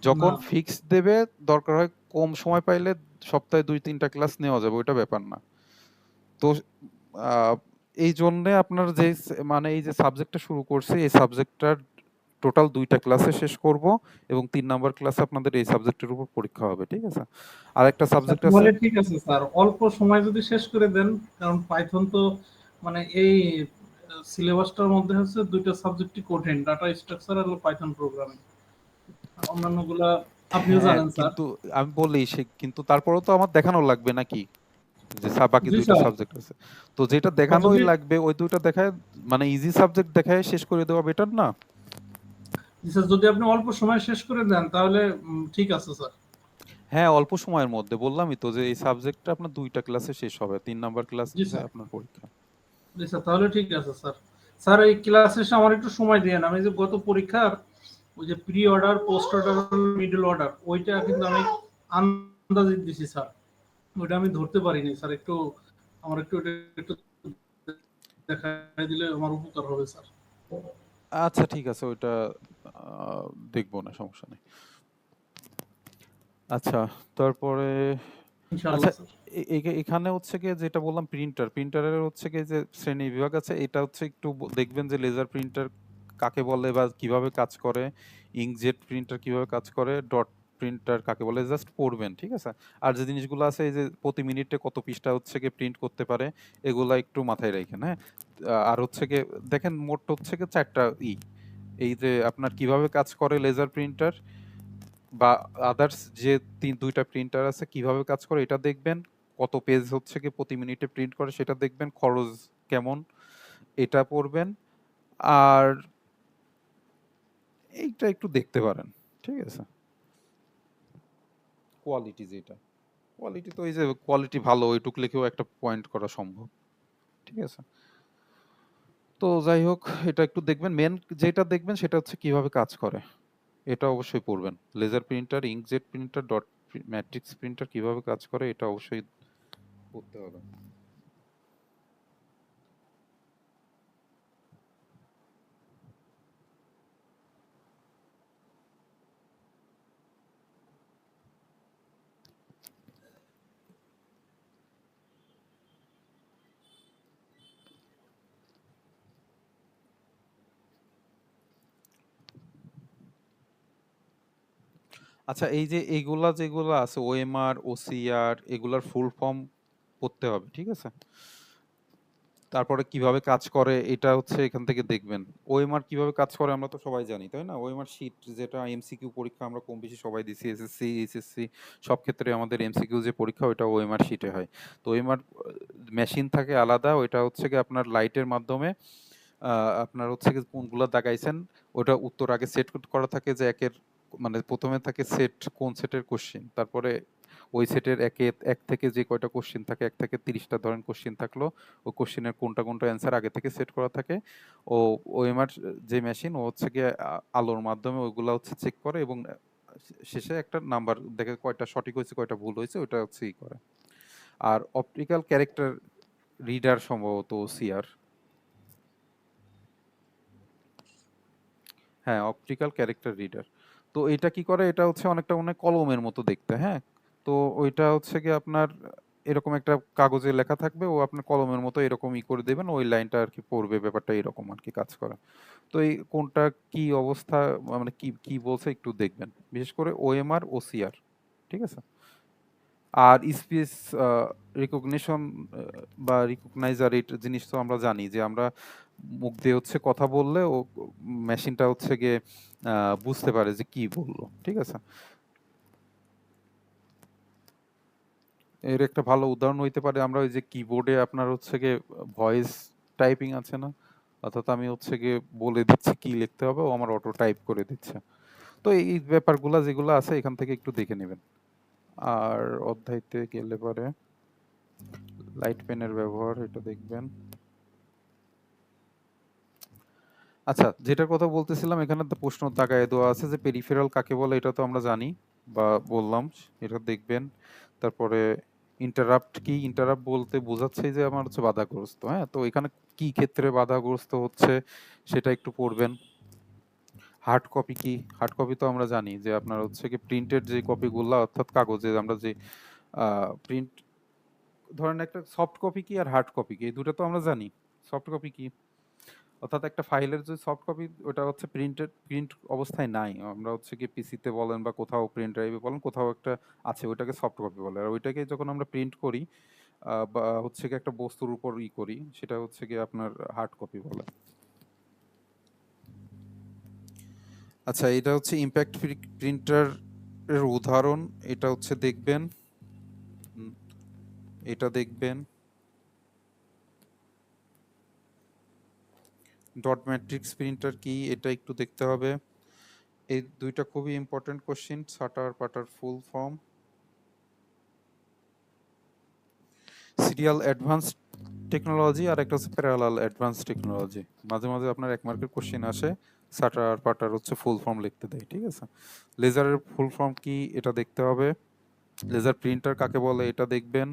যখন না ফিক্সড দেবে দরকার হয় কম সময় পাইলে সপ্তাহে 2-3টা ক্লাস নেওয়া যাবে, ওইটা ব্যাপার না। তো আহ, এই জন্য আপনার যে মানে এই যে সাবজেক্টটা শুরু করছে এই সাবজেক্টটার টোটাল 2টা ক্লাসে শেষ করব এবং 3 নাম্বার ক্লাসে আপনাদের এই সাবজেক্টের উপর পরীক্ষা হবে, ঠিক আছে? আর একটা সাবজেক্ট আছে। তাহলে ঠিক আছে স্যার, অল্প সময় যদি শেষ করে দেন, কারণ পাইথন তো মানে এই সিলেবাসটার মধ্যে হচ্ছে দুইটা সাবজেক্টই কঠিন, ডাটা স্ট্রাকচার আর পাইথন প্রোগ্রামিং। অন্যান্যগুলা আপনিও হ্যাঁ, জানেন স্যার। কিন্তু আমি বলি সে কিন্তু তারপরেও তো আমার দেখানো লাগবে নাকি যে বাকি জি দুইটা স্যার। সাবজেক্ট আছে। তো যেটা তো দেখানোই যদি লাগবে ওই দুইটা দেখায় মানে ইজি সাবজেক্ট দেখায় শেষ করে দেওয়া বেটার না? জি স্যার, যদি আপনি অল্প সময় শেষ করে দেন তাহলে ঠিক আছে স্যার। হ্যাঁ, অল্প সময়ের মধ্যে বললামই তো যে এই সাবজেক্টটা আপনার 2টা ক্লাসে শেষ হবে। 3 নাম্বার জি ক্লাসে স্যার। আপনার পরীক্ষা। জি স্যার, তাহলে ঠিক আছে স্যার। স্যার এই ক্লাস শেষে আমার একটু সময় দিয়েন, আমি যে গত পরীক্ষার ওই যে pre order, post order, middle order, ওইটা কিন্তু আমি আন্দাজে দিছি স্যার, ওইটা আমি ধরতে পারিনি স্যার। একটু আমার একটু এটা একটু দেখাই দিলে আমার উপকার হবে স্যার। আচ্ছা ঠিক আছে ওইটা দেখবো না, সমস্যা নেই। আচ্ছা, তারপরে আচ্ছা ইনশাআল্লাহ স্যার। এখানে হচ্ছে গিয়ে যেটা বললাম প্রিন্টারের হচ্ছে গিয়ে যে শ্রেণী বিভাগ আছে এটা হচ্ছে একটু দেখবেন যে লেজার প্রিন্টার কাকে বলে বা কিভাবে কাজ করে, ইঙ্কজেট প্রিন্টার কিভাবে কাজ করে, ডট প্রিন্টার কাকে বলে জাস্ট পড়বেন, ঠিক আছে? আর যে জিনিসগুলো আছে এই যে প্রতি মিনিটে কত পৃষ্ঠা হচ্ছে গিয়ে প্রিন্ট করতে পারে এগুলা একটু মাথায় রাখেন, হ্যাঁ? আর হচ্ছে গিয়ে দেখেন মোট হচ্ছে গিয়ে 4টা এই যে আপনার কিভাবে কাজ করে লেজার প্রিন্টার বা আদার্স যে 2টা প্রিন্টার আছে কিভাবে কাজ করে এটা দেখবেন, কত পেজ হচ্ছে কি প্রতি মিনিটে প্রিন্ট করে সেটা দেখবেন, খরচ কেমন এটা পড়বেন। আর এইটা একটু দেখতে পারেন, ঠিক আছে? কোয়ালিটি যেটা, কোয়ালিটি তো এই যে কোয়ালিটি ভালো ওইটুক লিখেও একটা পয়েন্ট করা সম্ভব, ঠিক আছে? তো যাই হোক এটা একটু দেখবেন, মেন যেটা দেখবেন সেটা হচ্ছে কিভাবে কাজ করে এটা অবশ্যই পড়বেন। Laser printer, inkjet printer, dot matrix printer কিভাবে কাজ করে এটা অবশ্যই পড়তে হবে। আচ্ছা এই যে এইগুলা যেগুলো আছে ওএমআর, ওসিআর এগুলার ফুল ফর্ম পড়তে হবে, ঠিক আছে? তারপরে কিভাবে কাজ করে এটা হচ্ছে এখান থেকে দেখবেন। ওএমআর কিভাবে কাজ করে আমরা তো সবাই জানি, তাই না? ওএমআর শীট যেটা এমসিকিউ পরীক্ষা আমরা কম বেশি সবাই দিছি, এসএসসি, এইচএসসি সব ক্ষেত্রে আমাদের এমসিকিউ যে পরীক্ষা ওটা ওএমআর শীটে হয়। তো ওএমআর মেশিন থাকে আলাদা, ওইটা হচ্ছে কি আপনার লাইটের মাধ্যমে আপনার হচ্ছে কি কোনগুলা দাগাইছেন ওটা উত্তর আগে সেট করা থাকে যে একের মানে প্রথমে থাকে সেট কোন সেটের কোশ্চেন, তারপরে ওই সেটের এক থেকে যে কয়টা কোশ্চেন থাকে 1 থেকে 30টা ধরেন কোশ্চেন থাকলো, ওই কোশ্চেনের কোনটা কোনটা অ্যান্সার আগে থেকে সেট করা থাকে। ও ওএমআর যে মেশিন ও হচ্ছে গিয়ে আলোর মাধ্যমে ওইগুলা হচ্ছে চেক করে এবং শেষে একটা নাম্বার দেখে কয়টা সঠিক হয়েছে কয়টা ভুল হয়েছে ওটা হচ্ছে ই করে। আর অপটিক্যাল ক্যারেক্টার রিডার সম্ভবত সিআর, হ্যাঁ অপটিক্যাল ক্যারেক্টার রিডার। তো এটা কি করে এটা হচ্ছে অনেকটা মনে হয় কলমের মতো দেখতে, হ্যাঁ? তো ওইটা হচ্ছে কি আপনার এরকম একটা কাগজে লেখা থাকবে ও আপনার কলমের মতো এরকম ই করে দেবেন ওই লাইনটা আর কি পড়বে, ব্যাপারটা এরকম আর কি কাজ করে। তো এই কোনটা কি অবস্থা মানে কি কি বলছে একটু দেখবেন, বিশেষ করে ওএমআর ওসিআর, ঠিক আছে? আর স্পিচ রিকগনিশন বা রিকগনাইজার এই জিনিস তো আমরা জানি যে আমরা মুখ দিয়ে হচ্ছে কথা বললে ও মেশিনটা হচ্ছে গিয়ে বুঝতে পারে যে কি বললো, ঠিক আছে? এর একটা ভালো উদাহরণ হইতে পারে আমরা ওই যে কিবোর্ডে আপনার হচ্ছে গিয়ে ভয়েস টাইপিং আছে না, অর্থাৎ আমি হচ্ছে গিয়ে বলে দিচ্ছি কি লিখতে হবে ও আমার অটো টাইপ করে দিচ্ছে। তো এই ব্যাপারগুলা যেগুলো আছে এখান থেকে একটু দেখে নেবেন। আর অধ্যায়তে গেলে পরে লাইট পেনের ব্যবহার এটা দেখবেন। আচ্ছা যেটার কথা বলতেছিলাম এখানে তো প্রশ্ন দাগায় দেওয়া আছে যে পেরিফেরাল কাকে বলে এটা তো আমরা জানি বা বললাম, এটা দেখবেন। তারপরে ইন্টারাপ্ট কি, ইন্টারাপ্ট বলতে বোঝাচ্ছে যে আমার হচ্ছে বাধাগ্রস্ত, হ্যাঁ? তো এখানে কি ক্ষেত্রে বাধাগ্রস্ত হচ্ছে সেটা একটু পড়বেন। হার্ড কপি কি, হার্ড কপি তো আমরা জানি যে আপনার হচ্ছে কি প্রিন্টেড যে কপিগুলো অর্থাৎ কাগজে আমরা যে প্রিন্ট ধরেন একটা সফট কপি কি আর হার্ড কপি কি এই দুটো তো আমরা জানি। সফট কপি কি? অর্থাৎ একটা ফাইলের যে সফট কপি ওটা হচ্ছে প্রিন্ট অবস্থায় নাই, আমরা হচ্ছে কি পিসিতে বলেন বা কোথাও প্রিন্ট ড্রাইভে বলেন কোথাও একটা আছে, ওইটাকে সফট কপি বলে। আর ওইটাকে যখন আমরা প্রিন্ট করি বা হচ্ছে কি একটা বস্তুর উপর করি, সেটা হচ্ছে কি আপনার হার্ড কপি বলে। আচ্ছা, এটা হচ্ছে ইম্প্যাক্ট প্রিন্টার এর উদাহরণ। এটা হচ্ছে দেখবেন, এটা দেখবেন ডট ম্যাট্রিক্স প্রিন্টার কি এটা একটু দেখতে হবে। এই দুইটা খুবই ইম্পর্টেন্ট কোশ্চেন। সাটার পাটার full form, serial advance technology আর একটা হচ্ছে প্যারালাল অ্যাডভান্স টেকনোলজি। মাঝে মাঝে আপনার এক মার্কের কোশ্চেন আসে, সাটার পাটার হচ্ছে ফুল ফর্ম লিখতে দেয়, ঠিক আছে। লেজারের ফুল ফর্ম কি এটা দেখতে হবে। লেজার প্রিন্টার কাকে বলে এটা দেখবেন।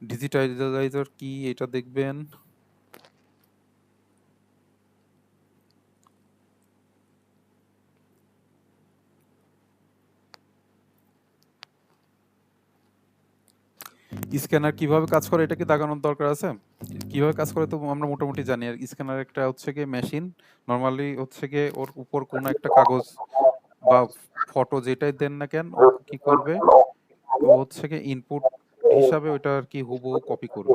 ডিজিটালাইজার কি এটা দেখবেন। স্ক্যানার কিভাবে কাজ করে এটা কি দাগানোর দরকার আছে? কিভাবে কাজ করে তো আমরা মোটামুটি জানি। আর স্ক্যানার একটা হচ্ছে গিয়ে মেশিন, নরমালি হচ্ছে গিয়ে ওর উপর কোনো একটা কাগজ বা ফটো যেটাই দেন না কেন ও কি করবে, ও হচ্ছে গিয়ে ইনপুট হিসাবে ওইটা আর কি হুবহু কপি করবে।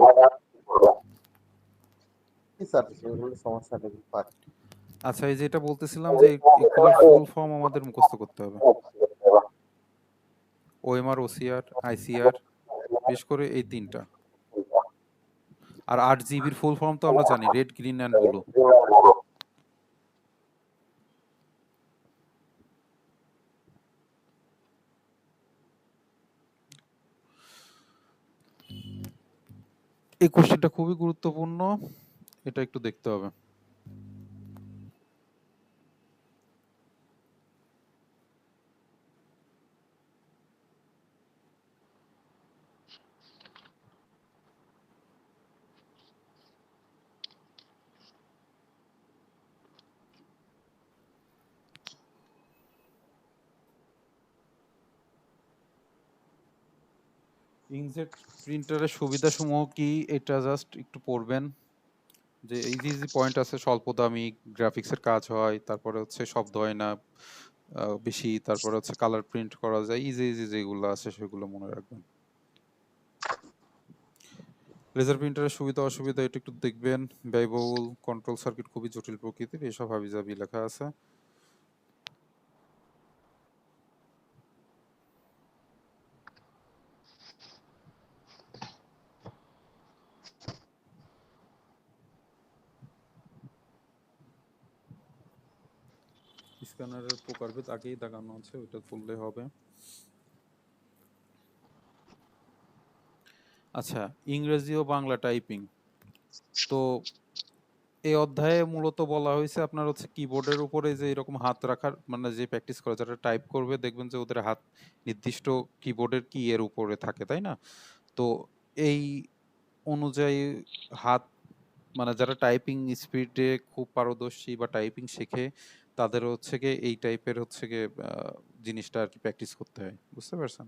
আচ্ছা, এই যেটা বলতেছিলাম যে এগুলোর ফুল ফর্ম আমাদের মুখস্থ করতে হবে। ওএমআর, ওসিআর, আইসিআর, বিশেষ করে এই তিনটা। আর 8 জিবির ফুল ফর্ম তো আমরা জানি, রেড, গ্রিন অ্যান্ড ব্লু। এই কোশ্চেনটা খুবই গুরুত্বপূর্ণ, এটা একটু দেখতে হবে। ইঙ্কজেট প্রিন্টারের সুবিধাসমূহ কি এটা জাস্ট একটু পড়বেন। যে ইজি ইজি পয়েন্ট আছে, স্বল্প দামি, গ্রাফিক্সের কাজ হয়, তারপরে হচ্ছে শব্দ হয় না বেশি, তারপরে হচ্ছে কালার প্রিন্ট করা যায়, ইজি ইজি যেগুলো আছে সেগুলো মনে রাখবেন। লেজার প্রিন্টারের সুবিধা অসুবিধা এটা একটু দেখবেন। ব্যয়বহুল, কন্ট্রোল সার্কিট খুবই জটিল প্রকৃতির, এসব হাবিজাবি লেখা আছে। স্ক্যানারের প্রকারভেদ আগেই দেখানো আছে, ওইটা পড়লে হবে। আচ্ছা, ইংরেজি ও বাংলা টাইপিং। তো এই অধ্যায়ে মূলত বলা হয়েছে আপনার হচ্ছে কিবোর্ডের উপরে যে এরকম হাত রাখার, মানে যে প্র্যাকটিস করে যারা টাইপ করবে দেখবেন যে ওদের হাত নির্দিষ্ট কিবোর্ডের কি এর উপরে থাকে, তাই না? তো এই অনুযায়ী হাত, মানে যারা টাইপিং স্পিডে খুব পারদর্শী বা টাইপিং শেখে তাদের হচ্ছে গিয়ে এই টাইপের হচ্ছে গিয়ে জিনিসটা আর কি প্র্যাকটিস করতে হয়, বুঝতে পারছেন?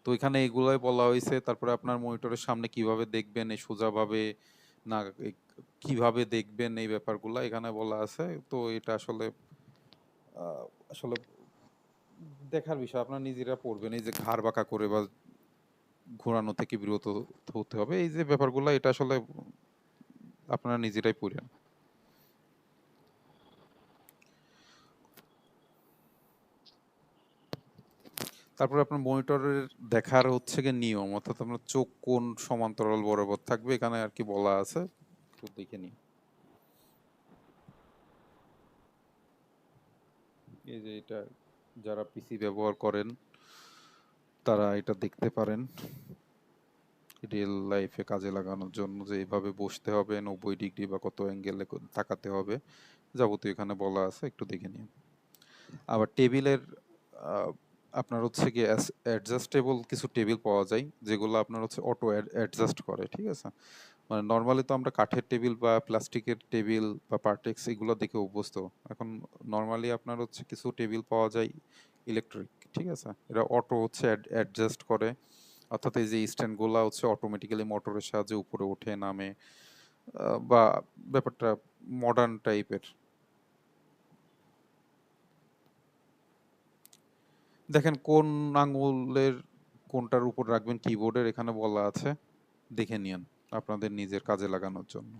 তো এখানে এগুলোই বলা হয়েছে। তারপরে আপনার মনিটরের সামনে কিভাবে দেখবেন, এই সোজাভাবে না কিভাবে দেখবেন, এই ব্যাপারগুলো এখানে বলা আছে। তো এটা আসলে আসলে দেখার বিষয়, আপনারা নিজেরা পড়বেন। এই যে ঘাড় বাঁকা করে বা ঘোরানো থেকে বিরত হতে হবে, এই যে ব্যাপারগুলো এটা আসলে আপনারা নিজেরাই পড়েন। তারপরে আপনার মনিটরের দেখার হচ্ছে গিয়ে নিয়ম, অর্থাৎ আপনার চোখ কোন সমান্তরাল বরাবর থাকবে এখানে আর কি বলা আছে, একটু দেখে নিন। এই যে এটা যারা পিসি ব্যবহার করেন তারা এটা দেখতে পারেন রিয়েল লাইফে কাজে লাগানোর জন্য, যে এইভাবে বসতে হবে, 90 ডিগ্রি বা কত অ্যাঙ্গেলে তাকাতে হবে, যাবতীয় এখানে বলা আছে, একটু দেখে নিন। আবার টেবিলের আপনার হচ্ছে কি অ্যাডজাস্টেবল কিছু টেবিল পাওয়া যায় যেগুলো আপনার হচ্ছে অটো অ্যাডজাস্ট করে, ঠিক আছে। মানে নর্মালি তো আমরা কাঠের টেবিল বা প্লাস্টিকের টেবিল বা পার্টেক্স এগুলো দেখে অভ্যস্ত। এখন নর্মালি আপনার হচ্ছে কিছু টেবিল পাওয়া যায় ইলেকট্রিক, ঠিক আছে, এরা অটো হচ্ছে অ্যাডজাস্ট করে। অর্থাৎ এই যে স্ট্যান্ড গুলা হচ্ছে অটোমেটিক্যালি মোটরের সাহায্যে উপরে ওঠে নামে, বা ব্যাপারটা মডার্ন টাইপের। দেখেন কোন আঙ্গুলের কোনটার উপর রাখবেন কিবোর্ডের, এখানে বলা আছে, দেখে নিন আপনাদের নিজের কাজে লাগানোর জন্য।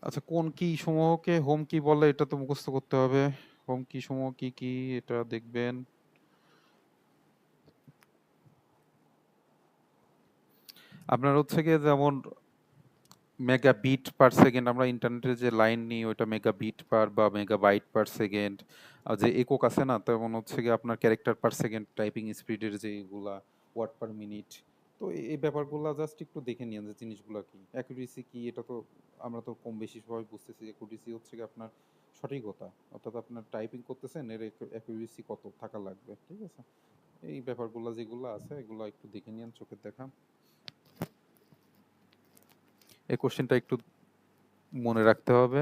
আচ্ছা, কোন কি সমূহকে হোম কি বলে এটা তো মুখস্থ করতে হবে। হোম কি সমূহ কি কি এটা দেখবেন। আপনার হচ্ছে গিয়ে যেমন মেগা বিট পার সেকেন্ড, আমরা ইন্টারনেটের যে লাইন নিই ওইটা মেগা বিট পার বা মেগা বাইট পার সেকেন্ড। আর যে একক আছে না, তেমন হচ্ছে গিয়ে আপনার ক্যারেক্টার পার সেকেন্ড, টাইপিং স্পিডের যেগুলা, ওয়ার্ড পার মিনিট। তো এই ব্যাপারগুলো জাস্ট একটু দেখে নিন যে জিনিসগুলো কি, অ্যাকুরেসি কি, এটা তো আমরা তো কম বেশি সবাই বুঝতেছি। অ্যাকুরেসি হচ্ছে গিয়ে আপনার সঠিকতা, অর্থাৎ আপনার টাইপিং করতেছেন এর অ্যাকুরেসি কত থাকা লাগবে, ঠিক আছে। এই ব্যাপারগুলো যেগুলো আছে এগুলো একটু দেখে নিন, চোখের দেখা। এই কোশ্চেনটা একটু মনে রাখতে হবে,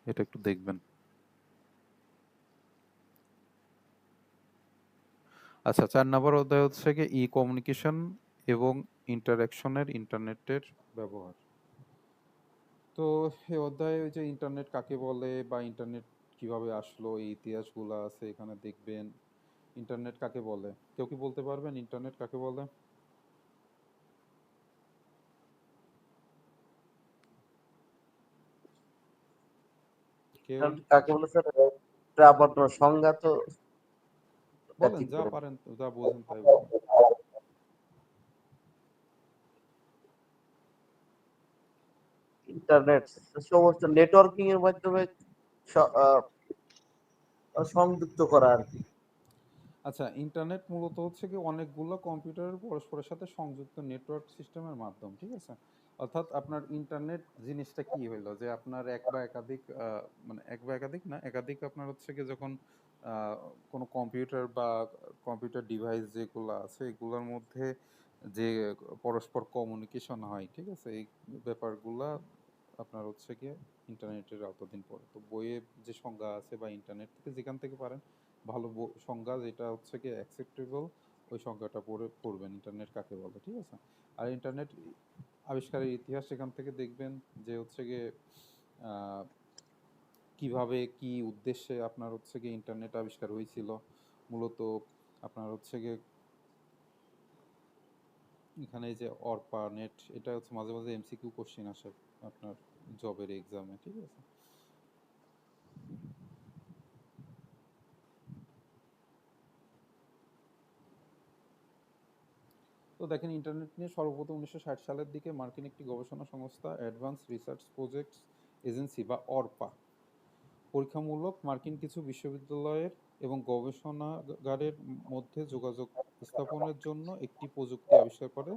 এটা একটু দেখবেন। আচ্ছা, 4 নম্বর অধ্যায় হচ্ছে কি ই কমিউনিকেশন এবং ইন্টারঅ্যাকশনের ইন্টারনেটের ব্যবহার। তো এই অধ্যায়ে ওই যে ইন্টারনেট কাকে বলে বা ইন্টারনেট কিভাবে আসলো, এই ইতিহাসগুলো আছে এখানে দেখবেন। ইন্টারনেট কাকে বলে, কেউ কি বলতে পারবেন ইন্টারনেট কাকে বলে? কেউ কাকে বলে স্যার? এটা আবার সংজ্ঞা তো বলেন, ঠিক যা করে পারেন যা বোঝেন তাই বলেন। ইন্টারনেট সমস্ত নেটওয়ার্কিং এর মাধ্যমে স- আহ, সংযুক্ত করা আর কি। আচ্ছা, ইন্টারনেট মূলত হচ্ছে কি অনেকগুলো কম্পিউটারের পরস্পরের সাথে সংযুক্ত নেটওয়ার্ক সিস্টেমের মাধ্যম, ঠিক আছে। অর্থাৎ আপনার ইন্টারনেট জিনিসটা কি হইলো যে আপনার এক বা একাধিক মানে এক বা একাধিক না, একাধিক আপনার হচ্ছে কি যখন আহ, কোনো কম্পিউটার বা কম্পিউটার ডিভাইস যেগুলো আছে এগুলোর মধ্যে যে পরস্পর কমিউনিকেশন হয়, ঠিক আছে, এই ব্যাপারগুলা আপনার হচ্ছে গিয়ে ইন্টারনেটের আওতাধীন পড়ে। তো বইয়ে যে সংজ্ঞা আছে বা ইন্টারনেট থেকে যেখান থেকে পারেন ভালো সংজ্ঞা যেটা হচ্ছে কি অ্যাকসেপ্টেবল, ওই সংজ্ঞাটা পড়বেন ইন্টারনেট কাকে বলে, ঠিক আছে। আর ইন্টারনেট আবিষ্কারের ইতিহাস সেখান থেকে দেখবেন যে হচ্ছে গিয়ে কিভাবে কি উদ্দেশ্যে আপনার হচ্ছে গিয়ে ইন্টারনেট আবিষ্কার হয়েছিল। মূলত আপনার হচ্ছে গিয়ে এখানে যে অর্পা নেট, এটা হচ্ছে মাঝে মাঝে এমসিকিউ কোশ্চেন আসে আপনার জবের এক্সামে, ঠিক আছে। তো দেখেন, ইন্টারনেট নিয়ে সর্বপ্রথম 1960 সালের দিকে মার্কিন একটি গবেষণা সংস্থা অ্যাডভান্স রিসার্চ প্রজেক্টস এজেন্সি বা অর্পা পরীক্ষামূলক মার্কিন কিছু বিশ্ববিদ্যালয়ের এবং গবেষণাগারের মধ্যে যোগাযোগ স্থাপনের জন্য একটি প্রযুক্তি আবিষ্কার করে,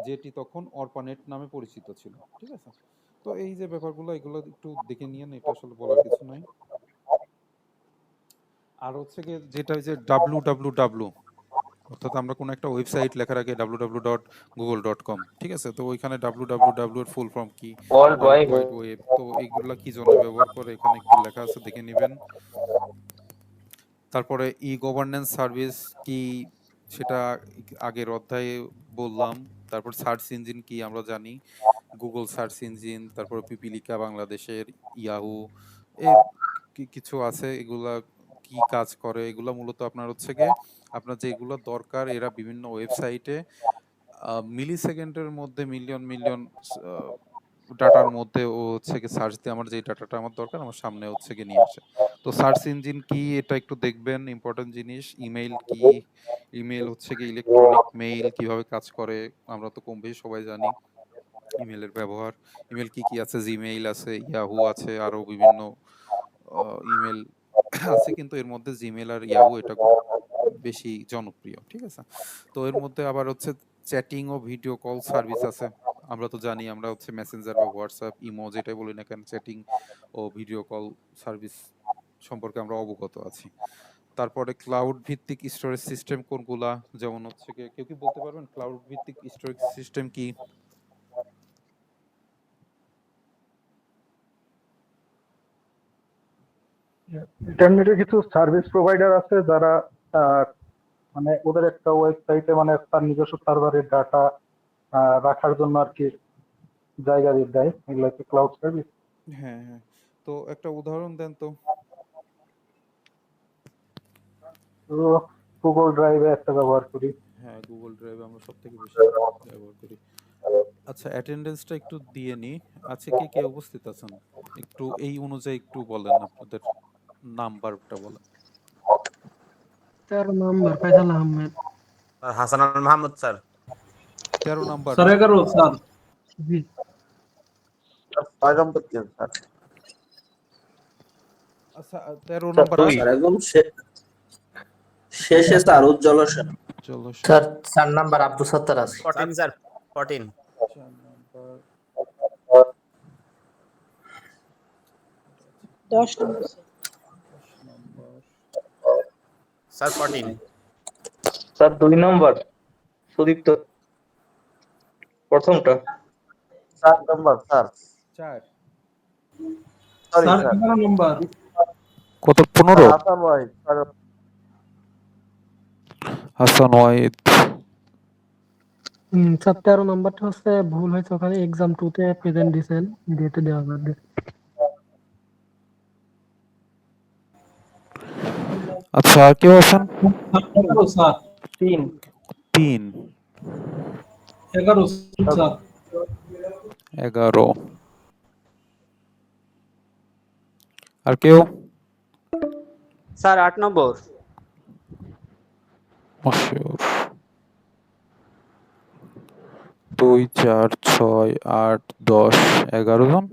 যেটি তখন অর্পানেট নামে পরিচিত ছিল, ঠিক আছে। তো এই যে ব্যাপারগুলো এগুলো একটু দেখে নিয়েন, এটা আসলে বলার কিছু নাই। আর হচ্ছে গিয়ে যেটা যে www, অর্থাৎ আমরা কোনো একটা ওয়েবসাইট লেখার আগে www.google.com, ঠিক আছে। তো ওইখানে www এর ফুল ফর্ম কি, world world wide wide web. তো এইগুলা কি জন্য ব্যবহার করে এখানে একটু লেখা আছে, দেখে নেবেন। তারপরে ই গভর্নেন্স সার্ভিস কি, সেটা আগের অধ্যায়ে বললাম। তারপর সার্চ ইঞ্জিন কি আমরা জানি, গুগল সার্চ ইঞ্জিন, তারপর পিপিলিকা বাংলাদেশের, ইয়াহু, এই কিছু আছে। এগুলা কি কাজ করে, এগুলা মূলত আপনার হচ্ছে গিয়ে আপনার যেগুলো দরকার, এরা বিভিন্ন ওয়েবসাইটে মিলি সেকেন্ডের মধ্যে মিলিয়ন মিলিয়ন ডাটার মধ্যে ও হচ্ছে গিয়ে সার্চ দিয়ে আমার যে ডাটাটা আমার দরকার আমার সামনে হচ্ছে গিয়ে নিয়ে আসে। তো সার্চ ইঞ্জিন কি এটা একটু দেখবেন, ইম্পর্টেন্ট জিনিস। ইমেইল কি, ইমেইল হচ্ছে গিয়ে ইলেকট্রনিক মেইল কিভাবে কাজ করে আমরা তো কম বেশি সবাই জানি ইমেলের ব্যবহার। ইমেল কি কি আছে, জিমেইল আছে, ইয়াহু আছে, আরো বিভিন্ন ইমেল আছে, কিন্তু এর মধ্যে জিমেল আর ইয়াহু এটা বেশি জনপ্রিয়, ঠিক আছে। তো এর মধ্যে আবার হচ্ছে চ্যাটিং ও ভিডিও কল সার্ভিস আছে। আমরা তো জানি আমরা হচ্ছে মেসেঞ্জার বা হোয়াটসঅ্যাপ, ইমো যেটাই বলি না কেন, চ্যাটিং ও ভিডিও কল সার্ভিস সম্পর্কে আমরা অবগত আছি। তারপরে ক্লাউড ভিত্তিক স্টোরেজ সিস্টেম কোনগুলা, যেমন হচ্ছে কেউ কি বলতে পারবেন ক্লাউড ভিত্তিক স্টোরেজ সিস্টেম কি? ইন্টারনেটে কিছু সার্ভিস প্রোভাইডার আছে যারা আহ, মানে ওদের একটা ওয়েবসাইটে মানে তার নিজস্ব সার্ভারের ডাটা রাখার জন্য আর কি জায়গা দিয়ে দেয়, এগুলো হচ্ছে ক্লাউড সার্ভিস। হ্যাঁ হ্যাঁ, তো একটা উদাহরণ দেন তো। তো গুগল ড্রাইভে একটা ব্যবহার করি। হ্যাঁ, গুগল ড্রাইভ আমরা সবথেকে বেশি ব্যবহার করি। আচ্ছা, অ্যাটেন্ডেন্সটা একটু দিয়ে নি। আচ্ছা, কে উপস্থিত আছেন একটু এই অনুযায়ী একটু বলেন, আপনাদের নাম্বারটা বলেন। 13 number Faisal Ahmed. Hasan Al Mahmud sir. 13 number. Sir 11 sir. জি 6 নম্বর কি স্যার? আচ্ছা, 13 নাম্বার স্যার একদম শেষে স্যার উজ্জ্বল হোসেন। চলো স্যার 4 নাম্বার আব্দুল সত্তার আছে। 14 স্যার 14 10 নম্বর স্যার 14 স্যার 2 নম্বর সুদীপ্ত, প্রথমটা। 4 নম্বর স্যার। 4। Sorry sir sir. 11 নম্বর। কত? 15। হাসান ভাই স্যার। হাসান ওয়াহিদ। স্যার 13 নম্বরটা হচ্ছে ভুল হয়েছে, ওখানে এক্সাম 2 তে প্রেজেন্ট দিবেন, ডেটে দেওয়া হবে। আচ্ছা, আর কেউ আছেন? Sir 11 sir. 3। 3। 11 স্যার। 11। আর কেউ? স্যার 8 নম্বর। মশিউর। 2 4 6 8 10 11 জন।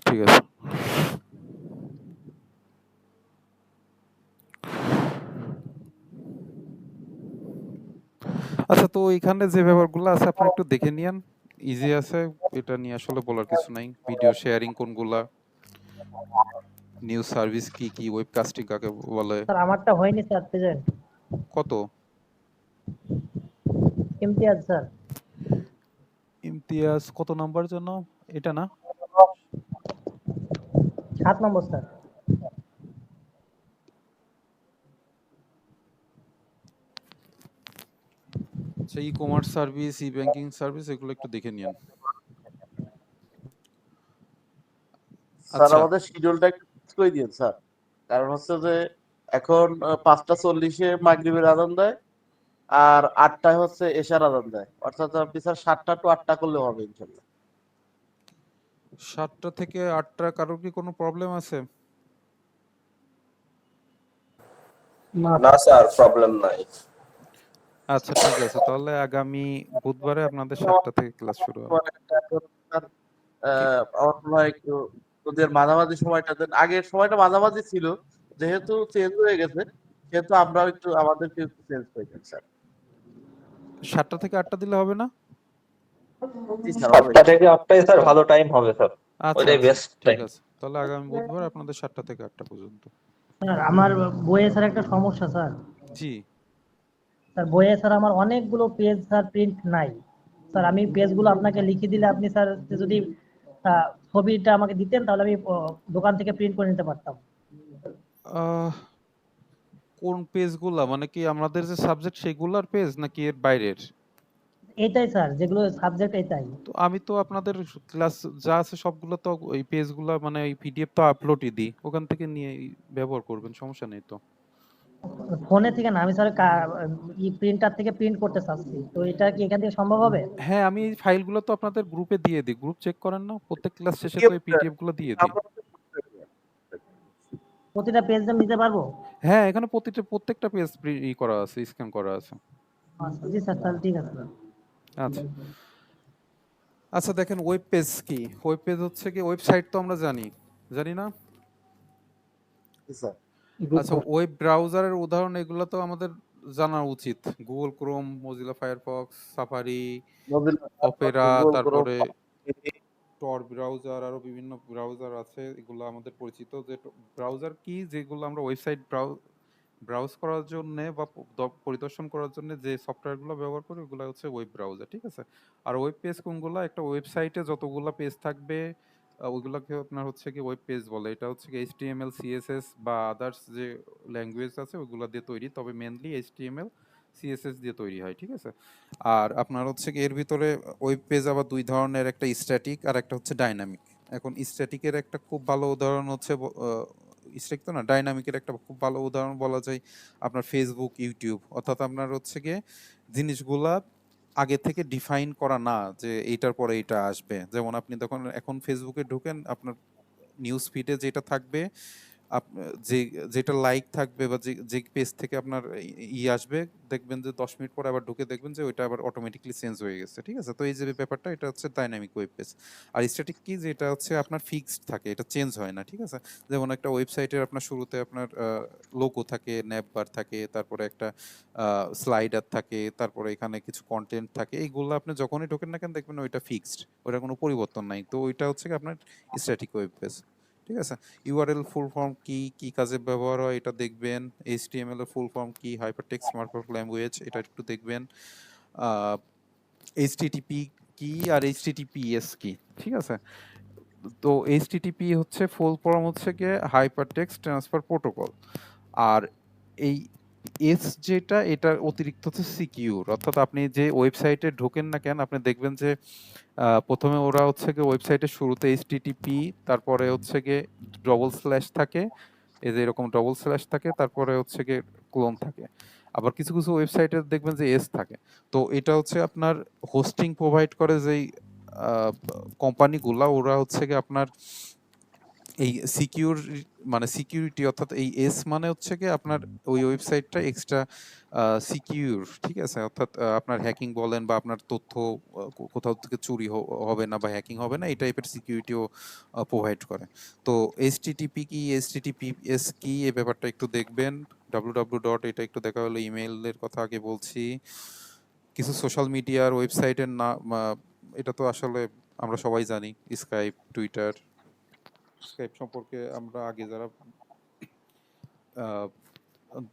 ঠিক আছে। আচ্ছা, তো এখানে যে ব্যাপারগুলো আছে আপনি একটু দেখে নিয়েন, ইজি আছে, এটা নিয়ে আসলে বলার কিছু নাই। ভিডিও শেয়ারিং কোনগুলা, নিউজ সার্ভিস কি কি, ওয়েবকাস্টিং কাকে বলে। স্যার আমারটা হয়নি স্যার প্রেজেন্ট। কত? ইমতিয়াজ স্যার। ইমতিয়াজ কত নাম্বার জন্য? এটা না? 7 নম্বর স্যার। আচ্ছা, ই কমার্স সার্ভিস, ই ব্যাংকিং সার্ভিস এগুলো একটু দেখে নিন। স্যার আচ্ছা, আমাদের শিডিউলটা একটু ফিক্স করে দিন স্যার। কারণ হচ্ছে যে এখন 5:40-এ মাগরিবের আজান দেয়, আর 8টায় হচ্ছে এশার আজান দেয়। অর্থাৎ আপনি স্যার 7টা টু 8টা করলে হবে ইনশাআল্লাহ। 7টা থেকে 8টা কারোর কি কোনো প্রবলেম আছে? না স্যার প্রবলেম নাই। আচ্ছা, ঠিক আছে, তাহলে আগামী বুধবারে আপনাদের 7টা থেকে ক্লাস শুরু হবে। এখন স্যার আমার মনে হয় একটু ওদের মাঝামাঝি সময়টা দেন। আগের সময়টা মাঝামাঝি ছিল, যেহেতু চেঞ্জ হয়ে গেছে সেহেতু আমরাও একটু আমাদেরকে একটু চেঞ্জ করে দেন স্যার। 7টা থেকে 8টা দিলে হবে না? জি স্যার হবে। 7টা থেকে 8টায় স্যার ভালো টাইম হবে স্যার, আচ্ছা ওইটাই আচ্ছা, বেস্ট ঠিক টাইম। আছে, তাহলে আগামী বুধবার আপনাদের 7টা থেকে 8টা পর্যন্ত। স্যার আমার বইয়ে স্যার একটা সমস্যা স্যার। জি। স্যার বইয়ে স্যার আমার অনেকগুলো পেজ স্যার প্রিন্ট নাই। স্যার আমি পেজগুলো আপনাকে লিখে দিলে আপনি স্যার যদি ছবিটা আমাকে দিতেন তাহলে আমি দোকান থেকে প্রিন্ট করে নিতে পারতাম। আহ, কোন পেজগুলা, মানে কি আমাদের যে সাবজেক্ট সেগুলার পেজ নাকি এর বাইরের? এটাই স্যার, যেগুলো সাবজেক্ট এটাই। তো আমি তো আপনাদের ক্লাস যা আছে সবগুলো তো ওই পেজগুলো, মানে এই পিডিএফ তো আপলোডই দিই, ওখান থেকে নিয়ে ব্যবহার করবেন, সমস্যা নেই তো। ফোনে থেকে না, আমি স্যার প্রিন্টার থেকে প্রিন্ট করতে চাচ্ছি, তো এটা কি এখান থেকে সম্ভব হবে? হ্যাঁ, আমি এই ফাইলগুলো তো আপনাদের গ্রুপে দিয়ে দিই, গ্রুপ চেক করেন না, প্রত্যেক ক্লাস শেষে তো এই পিডিএফ গুলো দিয়ে দিই। প্রতিটা পেজ আমি নিতে পারবো? হ্যাঁ, এখানে প্রত্যেকটা পেজ করা আছে, স্ক্যান করা আছে। আচ্ছা, জি স্যার, তাহলে ঠিক আছে স্যার। আচ্ছা আচ্ছা, দেখেন ওয়েব পেজ কি? ওয়েব পেজ হচ্ছে কি, ওয়েবসাইট তো আমরা জানি না? জি স্যার। আচ্ছা, ওয়েব ব্রাউজারের উদাহরণ এগুলো তো আমাদের জানা উচিত। Google Chrome, Mozilla Firefox, safari, Mozilla Opera, Google Chrome, তারপরে টর ব্রাউজার, আরো বিভিন্ন ব্রাউজার আছে, এগুলো আমাদের পরিচিত। যে ব্রাউজার কি, যেগুলো আমরা ওয়েবসাইট ব্রাউজ করার জন্য বা পরিদর্শন করার জন্য যে সফটওয়্যারগুলো ব্যবহার করি ওগুলো হচ্ছে ওয়েব ব্রাউজার, ঠিক আছে। আর ওয়েব পেজ কোনগুলো, একটা ওয়েবসাইটে যতগুলো পেজ থাকবে ওইগুলোকে আপনার হচ্ছে কি ওয়েব পেজ বলে। এটা হচ্ছে কি এইচটিএমএল, সিএসএস বা আদার্স যে ল্যাঙ্গুয়েজ আছে ওইগুলো দিয়ে তৈরি, তবে মেনলি এইচটিএমএল, সিএসএস দিয়ে তৈরি হয়, ঠিক আছে। আর আপনার হচ্ছে কি এর ভিতরে ওয়েব পেজ আবার দুই ধরনের, একটা স্ট্যাটিক আর একটা হচ্ছে ডাইনামিক। এখন স্ট্যাটিকের একটা খুব ভালো উদাহরণ হচ্ছে স্ট্যাটিক তো না, ডাইনামিকের একটা খুব ভালো উদাহরণ বলা যায় আপনার ফেসবুক, ইউটিউব। অর্থাৎ আপনার হচ্ছে গিয়ে জিনিসগুলা আগে থেকে ডিফাইন করা না যে এইটার পরে এটা আসবে। যেমন আপনি তখন এখন ফেসবুকে ঢুকেন, আপনার নিউজ ফিডে যেটা থাকবে, যে যেটা লাইক থাকবে বা যে পেজ থেকে আপনার আসবে, দেখবেন যে 10 মিনিট পরে আবার ঢুকে দেখবেন যে ওইটা আবার অটোমেটিকলি চেঞ্জ হয়ে গেছে, ঠিক আছে। তো এই যে ব্যাপারটা, এটা হচ্ছে ডাইনামিক ওয়েব পেজ। আর স্ট্যাটিক কি, যেটা হচ্ছে আপনার ফিক্সড থাকে, এটা চেঞ্জ হয় না, ঠিক আছে। যেমন একটা ওয়েবসাইটের আপনার শুরুতে আপনার লোগো থাকে, ন্যাপ বার থাকে, তারপরে একটা স্লাইডার থাকে, তারপরে এখানে কিছু কন্টেন্ট থাকে, এইগুলো আপনি যখনই ঢোকেন না কেন দেখবেন ওইটা ফিক্সড, ওটা কোনো পরিবর্তন নাই। তো ওইটা হচ্ছে কি আপনার স্ট্যাটিক ওয়েব পেজ, ঠিক আছে। ইউআরএল ফুল ফর্ম কি, কি কাজে ব্যবহার হয় এটা দেখবেন। এইচটিএমএল এর ফুল ফর্ম কি, হাইপারটেক্সট মার্কআপ ল্যাঙ্গুয়েজ, এটা একটু দেখবেন। এইচটিটিপি কি আর এইচটিটিপিএস কি, ঠিক আছে। তো এইচটিটিপি হচ্ছে ফুল ফর্ম হচ্ছে গিয়ে হাইপারটেক্সট ট্রান্সফার প্রোটোকল। আর এই এস যেটা, এটার অতিরিক্ত হচ্ছে সিকিউর। অর্থাৎ আপনি যে ওয়েবসাইটে ঢোকেন না কেন, আপনি দেখবেন যে প্রথমে ওরা হচ্ছে গিয়ে ওয়েবসাইটের শুরুতে এইচটিটিপি, তারপরে হচ্ছে গিয়ে ডবল স্ল্যাশ থাকে, এই যে এরকম ডবল স্ল্যাশ থাকে, তারপরে হচ্ছে গিয়ে ক্লোন থাকে। আবার কিছু কিছু ওয়েবসাইটে দেখবেন যে এস থাকে। তো এটা হচ্ছে আপনার হোস্টিং প্রোভাইড করে যেই কোম্পানিগুলা, ওরা হচ্ছে গিয়ে আপনার এই মানে সিকিউরিটি, অর্থাৎ এই এস মানে হচ্ছে কি আপনার ওই ওয়েবসাইটটা এক্সট্রা সিকিউর, ঠিক আছে। অর্থাৎ আপনার হ্যাকিং বলেন বা আপনার তথ্য কোথাও থেকে চুরি হবে না বা হ্যাকিং হবে না, এই টাইপের সিকিউরিটিও প্রোভাইড করে। তো এইচটিটিপি কি, এইচটিটিপিএস কি, এই ব্যাপারটা একটু দেখবেন। www. এটা একটু দেখা হলো, ইমেইলের কথা আগে বলছি। কিছু সোশ্যাল মিডিয়ার ওয়েবসাইটের না, এটা তো আসলে আমরা সবাই জানি, স্কাইপ, টুইটার। স্কাইপ সম্পর্কে আমরা আগে যারা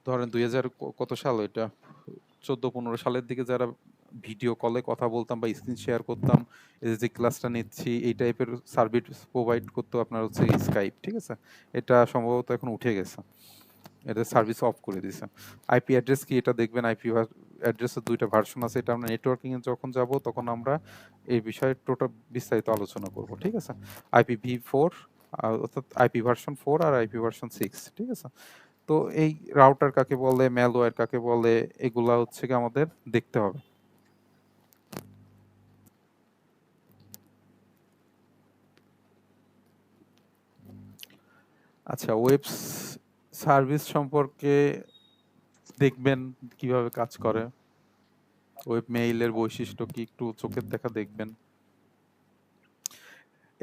ধরেন 2000 কত সাল, এটা 14-15 সালের দিকে যারা ভিডিও কলে কথা বলতাম বা স্ক্রিন শেয়ার করতাম, এই যে ক্লাসটা নিচ্ছি, এই টাইপের সার্ভিস প্রোভাইড করতো আপনার হচ্ছে স্কাইপ, ঠিক আছে। এটা সম্ভবত এখন উঠে গেছে, এটা সার্ভিস অফ করে দিয়েছে। আইপি অ্যাড্রেস কি, এটা দেখবেন। আইপি অ্যাড্রেসের দুইটা ভার্সন আছে, এটা আমরা নেটওয়ার্কিং এ যখন যাব তখন আমরা এই বিষয়ে টোটাল বিস্তারিত আলোচনা করব, ঠিক আছে। IPv4, অর্থাৎ আইপি ভার্সন 4 আর আইপি ভার্সন 6, ঠিক আছে। তো এই রাউটার কাকে বলে, ম্যালওয়্যার কাকে বলে, এগুলা হচ্ছে কি আমাদের দেখতে হবে। আচ্ছা, ওয়েব সার্ভিস সম্পর্কে দেখবেন কিভাবে কাজ করে। ওয়েব মেইলের বৈশিষ্ট্য কি, একটু চোখের দেখা দেখবেন।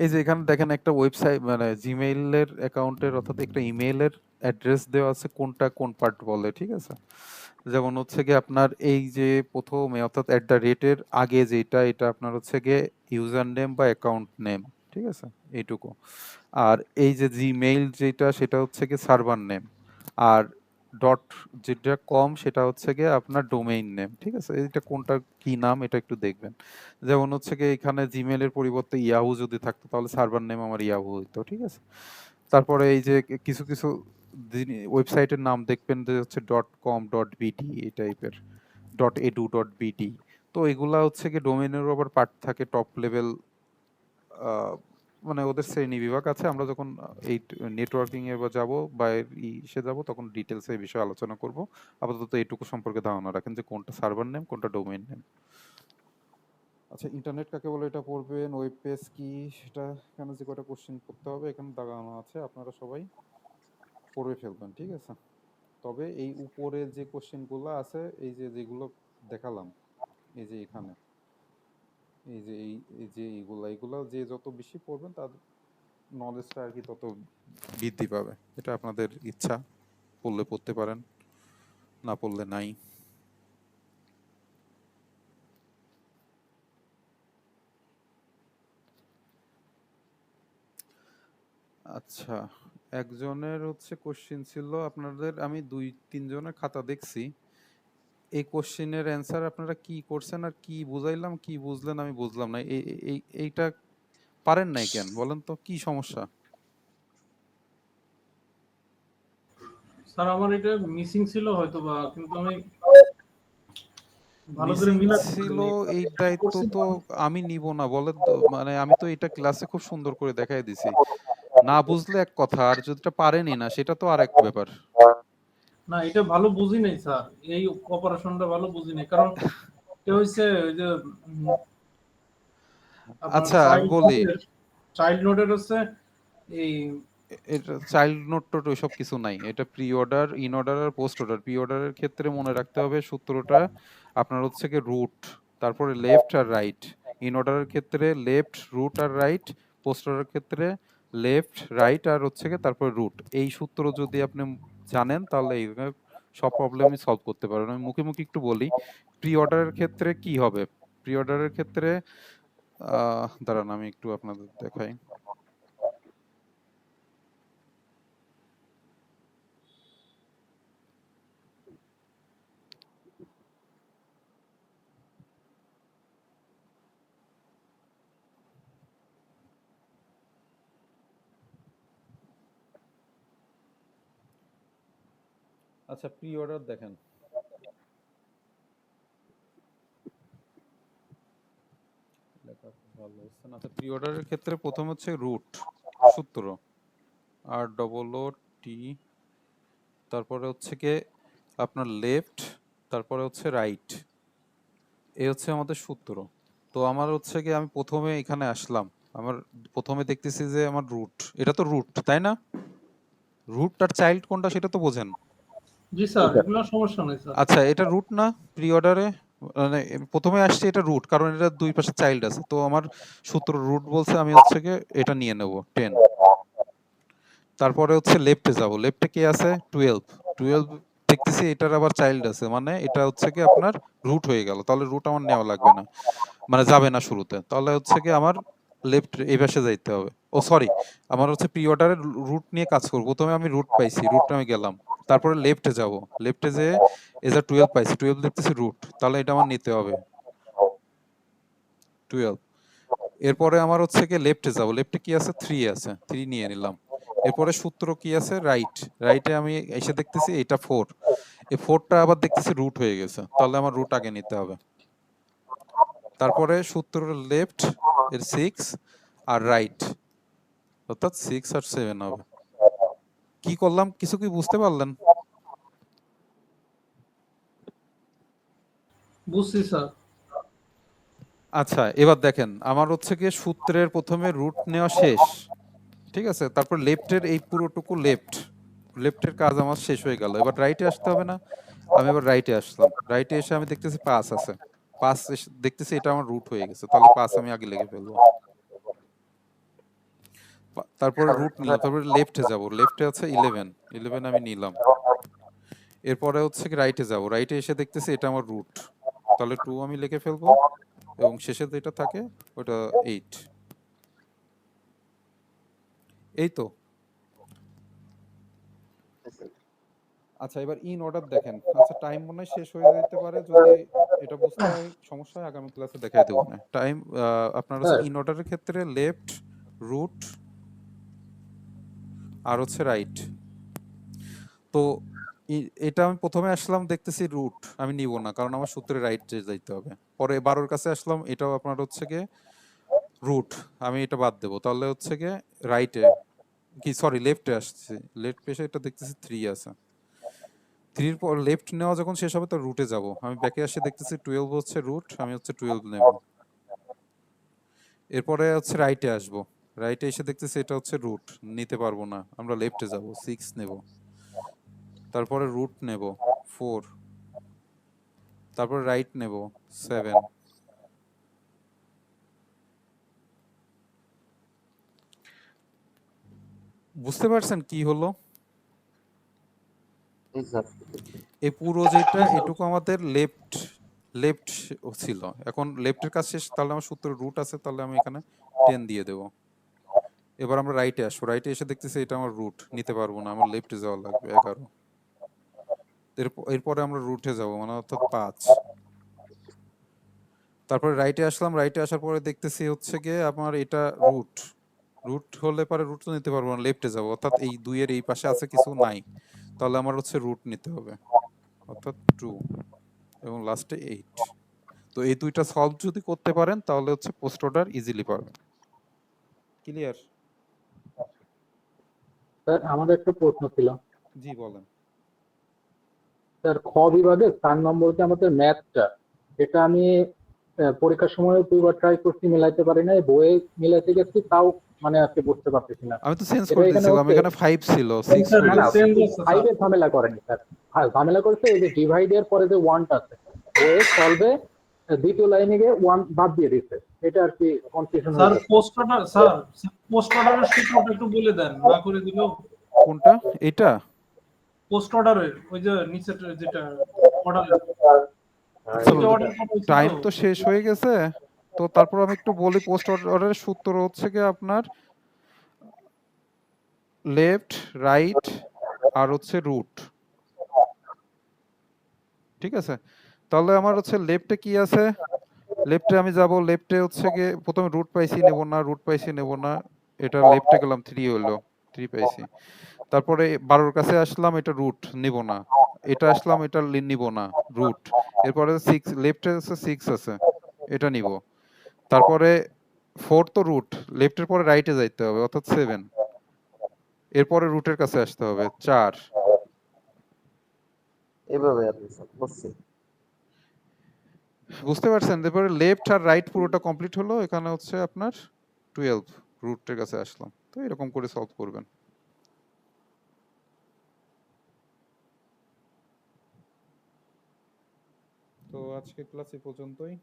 এই যে এখানে দেখেন একটা ওয়েবসাইট, মানে জিমেইলের অ্যাকাউন্টের, অর্থাৎ একটা ইমেইলের অ্যাড্রেস দেওয়া আছে, কোনটা কোন পার্ট বলে, ঠিক আছে। যেমন হচ্ছে গিয়ে আপনার এই যে প্রথমে, অর্থাৎ @এর আগে যেটা, এটা আপনার হচ্ছে গিয়ে ইউজার নেম বা অ্যাকাউন্ট নেম, ঠিক আছে, এইটুকু। আর এই যে জিমেইল যেটা, সেটা হচ্ছে গিয়ে সার্ভার নেম। আর ডট যেটা কম, সেটা হচ্ছে গিয়ে আপনার ডোমেইন নেম, ঠিক আছে। এটা কোনটা কি নাম, এটা একটু দেখবেন। যেমন হচ্ছে গিয়ে এখানে জিমেইলের পরিবর্তে ইয়াহু যদি থাকতো, তাহলে সার্ভার নেম আমার ইয়াহু হইতো, ঠিক আছে। তারপরে এই যে কিছু কিছু ওয়েবসাইটের নাম দেখবেন যে হচ্ছে .com.bd, এই টাইপের, .edu.bd। তো এগুলা হচ্ছে কি ডোমেইনের আবার পার্ট থাকে, টপ লেভেল, মানে ওদের শ্রেণী বিভাগ আছে। আমরা যখন এই নেটওয়ার্কিং এ বা যাব বা ইসে যাব, তখন ডিটেলস এই বিষয়ে আলোচনা করব। আপাতত এইটুকু সম্পর্কে ধারণা রাখেন যে কোনটা সার্ভার নেম, কোনটা ডোমেইন নেম। আচ্ছা, ইন্টারনেট কাকে বলে এটা পড়বেন। ওয়েব পেজ কি, সেটা এখানে যে কটা কোশ্চেন করতে হবে এখানে দাগানো আছে, আপনারা সবাই পড়ে ফেলবেন, ঠিক আছে। তবে এই উপরে যে কোশ্চেনগুলো আছে, এই যে যেগুলো দেখালাম, এই যে এখানে, এই যে এই যে এইগুলো যে যত বেশি পড়বেন, তার নলেজটা আর কি তত বৃদ্ধি পাবে। এটা আপনাদের ইচ্ছা, পড়লে পড়তে পারেন, না পড়লে নাই। আচ্ছা, একজনের হচ্ছে কোশ্চিন ছিল আপনাদের, আমি 2-3 জনের খাতা দেখছি। এই কোশ্চিনের অ্যান্সার আপনারা কি করছেন আর কি বুঝাইলাম, কি বুঝলেন আমি বুঝলাম না। এইটা পারেন নাই কেন বলেন তো, কি সমস্যা? স্যার আমার এটা মিসিং ছিল হয়তো বা, কিন্তু আমি ভালো করে মিসিং মিলাতে ছিল, পারিনি। এই চেষ্টা দায়িত্ব করছি তো আমি নিব না বলেন তো। মানে আমি তো এটা ক্লাসে খুব সুন্দর করে দেখাই দিছি। না বুঝলে এক কথা, আর যেটা পারেনি না সেটা তো আরেক ব্যাপার। না, এটা ভালো বুঝি নাই স্যার, এই অপারেশনটা ভালো বুঝি নাই, কারণ এটা হচ্ছে ওই যে আপনার আচ্ছা আমি বলি, চাইল্ড নোটের হচ্ছে এই এটা চাইল্ড নোট টোট ওইসব কিছু নাই। এটা প্রি অর্ডার, ইন অর্ডার আর পোস্ট অর্ডার। প্রি অর্ডারের ক্ষেত্রে মনে রাখতে হবে সূত্রটা আপনার হচ্ছে কি রুট, তারপরে লেফট আর রাইট। ইন অর্ডারের ক্ষেত্রে লেফট, রুট আর রাইট। পোস্ট অর্ডারের ক্ষেত্রে লেফট, রাইট আর হচ্ছে কি তারপরে রুট। এই সূত্র যদি আপনি জানেন তাহলে এইভাবে সব প্রবলেমই সলভ করতে পারবেন। আমি মুখে মুখে একটু বলি, প্রি অর্ডারের ক্ষেত্রে কি হবে। প্রি অর্ডারের ক্ষেত্রে দাঁড়ান আমি একটু আপনাদের দেখাই। আচ্ছা প্রি অর্ডার দেখেন, লেখা খুব ভালো হচ্ছে না। আচ্ছা প্রি অর্ডারের ক্ষেত্রে প্রথম হচ্ছে রুট সূত্র, আর ডবল ও টি, তারপরে হচ্ছে কি আপনার লেফট, তারপরে হচ্ছে রাইট। এই হচ্ছে আমাদের সূত্র। তো আমার হচ্ছে কি আমি প্রথমে এখানে আসলাম, আমার প্রথমে দেখতেছি যে আমার রুট, এটা তো রুট তাই না? রুট আর চাইল্ড কোনটা সেটা তো বোঝেন। জি স্যার, এগুলো সমস্যা নেই স্যার। আচ্ছা এটা রুট না প্রি অর্ডারে, মানে প্রথমে আসছে এটা রুট, কারণ এটা দুই পাশে চাইল্ড আছে। তো আমার সূত্র রুট বলছে, আমি হচ্ছে কি এটা নিয়ে নেব 10। তারপরে হচ্ছে লেফটে যাব, লেফটে কি আছে 12। 12 দেখতেছি এটার আবার চাইল্ড আছে, মানে এটা হচ্ছে কি আপনার রুট হয়ে গেল। তাহলে রুট আমার নেওয়া লাগবে না, মানে যাবে না শুরুতে। তাহলে হচ্ছে কি আমার লেফট এই পাশে যাইতে হবে। ও সরি, আমার হচ্ছে প্রি অর্ডারের রুট নিয়ে কাজ করব। প্রথমে আমি রুট পাইছি, রুটে আমি গেলাম। তারপরে লেফটে যাব, লেফটে যে এজা 12 পাইছি, 12 দেখতেছি রুট, তাহলে এটা আমার নিতে হবে 12। এরপরে আমার হচ্ছে কি লেফটে যাব, লেফটে কি আছে 3 আছে, 3 নিয়ে নিলাম। এরপরে সূত্র কি আছে রাইট, রাইটে আমি এসে দেখতেছি এটা 4। এই 4টা আবার দেখতেছি রুট হয়ে গেছে, তাহলে আমার রুট আগে নিতে হবে। তারপরে সূত্র লেফট এর 6 আর রাইট, অর্থাৎ 6 আর 7 হবে। কি করলাম কিছু কি বুঝতে পারলেন? বুঝছি স্যার। আচ্ছা এবার দেখেন, আমার হচ্ছে কি সূত্রের প্রথমে রুট নেওয়া শেষ, ঠিক আছে। তারপর লেফটের এই পুরোটুকু লেফটের কাজ আমার শেষ হয়ে গেল। এবার রাইটে আসতে হবে না? আমি এবার রাইটে আসলাম, রাইটে এসে আমি দেখতেছি 5 আছে, 5 দেখতেছি এটা আমার রুট হয়ে গেছে, তাহলে 5 আমি আগে লিখে ফেলবো। তারপরে রুট নিলাম, তারপরে লেফটে যাব, লেফটে আছে 11, 11 আমি নিলাম। এরপরে হচ্ছে কি রাইটে যাব, রাইটে এসে দেখতেছি এটা আমার রুট, তাহলে 2 আমি লিখে ফেলবো, এবং শেষে যেটা থাকে ওটা 8। এই তো। আচ্ছা এবার ইন অর্ডার দেখেন। আচ্ছা টাইম মনে হয় শেষ হয়ে যেতে পারে, যদি এটা বুঝতে হয় সমস্যা হয় আগামী ক্লাসে দেখাই দেবো না। টাইম আপনার হচ্ছে ইন অর্ডারের ক্ষেত্রে লেফট, রুট আর হচ্ছে রাইট। তো এটা আমি প্রথমে আসলাম দেখতেছি রুট, আমি নিব না কারণ আমার সূত্রে রাইট যাইতে হবে। পরে 12-এর কাছে আসলাম, এটাও আপনার হচ্ছে গিয়ে রুট, আমি এটা বাদ দেবো। তাহলে হচ্ছে গিয়ে রাইটে কি সরি লেফটে আসছে, লেফট পেশে এটা দেখতেছি 3 আছে। 3 পর লেফট নেওয়া যখন শেষ হবে তো রুটে যাব। আমি ব্যাকে আসে দেখতেছি 12 হচ্ছে রুট, আমি হচ্ছে 12 নেব। এরপরে হচ্ছে রাইটে আসবো, রাইটে এসে দেখতেছি এটা হচ্ছে রুট, নিতে পারবো না, আমরা লেফটে যাব 6 নেব। তারপরে রুট নেব 4, তারপরে রাইট নেব 7। বুঝতে পারছেন কি হলো? এই পুরো যেটা এটুকু আমাদের লেফট লেফট ছিল, এখন লেফটের কাজ শেষ। তাহলে আমার সূত্র রুট আছে, তাহলে আমি এখানে 10 দিয়ে দেব। এবার আমরা রাইটে আসবো, রাইটে এসে দেখতেছি এটা আমার রুট, নিতে পারবো না, আমার লেফটে যাওয়া লাগবে 11। এরপরে আমরা রুটে যাব, মানে অর্থাৎ 5। তারপরে রাইটে আসলাম, রাইটে আসার পরে দেখতেছি হচ্ছে গিয়ে আমার এটা রুট, রুট হলে পরে রুট তো নিতে পারবো না, লেফটে যাব, অর্থাৎ এই 2 এর এই পাশে আছে কিছু নাই, তাহলে আমার হচ্ছে রুট নিতে হবে, অর্থাৎ 2 এবং লাস্টে 8। তো এই দুইটা সলভ যদি করতে পারেন তাহলে হচ্ছে পোস্ট অর্ডার ইজিলি পারবেন। ক্লিয়ার? স্যার আমাদের একটা প্রশ্ন ছিল। জি বলেন। স্যার খ বিভাগে 4 নম্বর যে আমাদের ম্যাথটা, এটা আমি পরীক্ষার সময় 2 বার ট্রাই করছি, মিলাইতে পারি না, বইয়ে মিলাইতে গেছি, তাও মানে আজকে বুঝতে পারতেছি না। আমি তো চেঞ্জ এটা করে এখানে দিয়েছিলাম, হচ্ছে এখানে 5 ছিল, 6 স্যার করে না না, চেঞ্জ দিয়েছি। আছে স্যার। 5 এর ঝামেলা করেনি স্যার। হ্যাঁ ঝামেলা করেছে এই যে ডিভাইডের পরে যে 1টা আছে, বইয়ে সলভে দ্বিতীয় লাইনে গিয়ে 1 বাদ দিয়ে দিচ্ছে, এটা আর কি কনফিউশন স্যার হয়ে যাচ্ছে। পোস্ট অর্ডার, স্যার পোস্ট অর্ডারের সূত্রটা একটু বলে দেন, না করে দিলেও। কোনটা? এটা? পোস্ট অর্ডারের ওই যে নিচের যেটা অর্ডার, আচ্ছা, ওইটা অর্ডার করা হয়েছিল। টাইম তো শেষ হয়ে গেছে, তো তারপর আমি একটু বলি। পোস্ট অর্ডারের সূত্র হচ্ছে কি আপনার লেফট, রাইট আর হচ্ছে রুট, ঠিক আছে? তাহলে আমার হচ্ছে লেফটে কি আছে, লেফটে আমি যাব, লেফটে হচ্ছে গিয়ে প্রথমে রুট পাইছি নেব না, রুট পাইছি নেব না, এটা লেফটে গেলাম 3 হলো, 3 পাইছি। তারপরে 12 এর কাছে আসলাম, এটা রুট নিব না, এটা আসলাম, এটা নিব না, রুট। এরপরে 6 লেফটে আছে, 6 আছে, এটা নিব। তারপরে 4 তো রুট, লেফটের পরে রাইটে যাইতে হবে, অর্থাৎ 7। এরপরে রুটের কাছে আসতে হবে 4। এভাবে আর কি স্যার বুঝছি। বুঝতে পারছেন? এরপরে লেফট আর রাইট পুরোটা কমপ্লিট হলো, এখানে হচ্ছে আপনার 12, রুটের কাছে আসলাম। তো এরকম করে সলভ করবেন। তো আজকে ক্লাস এই পর্যন্তই।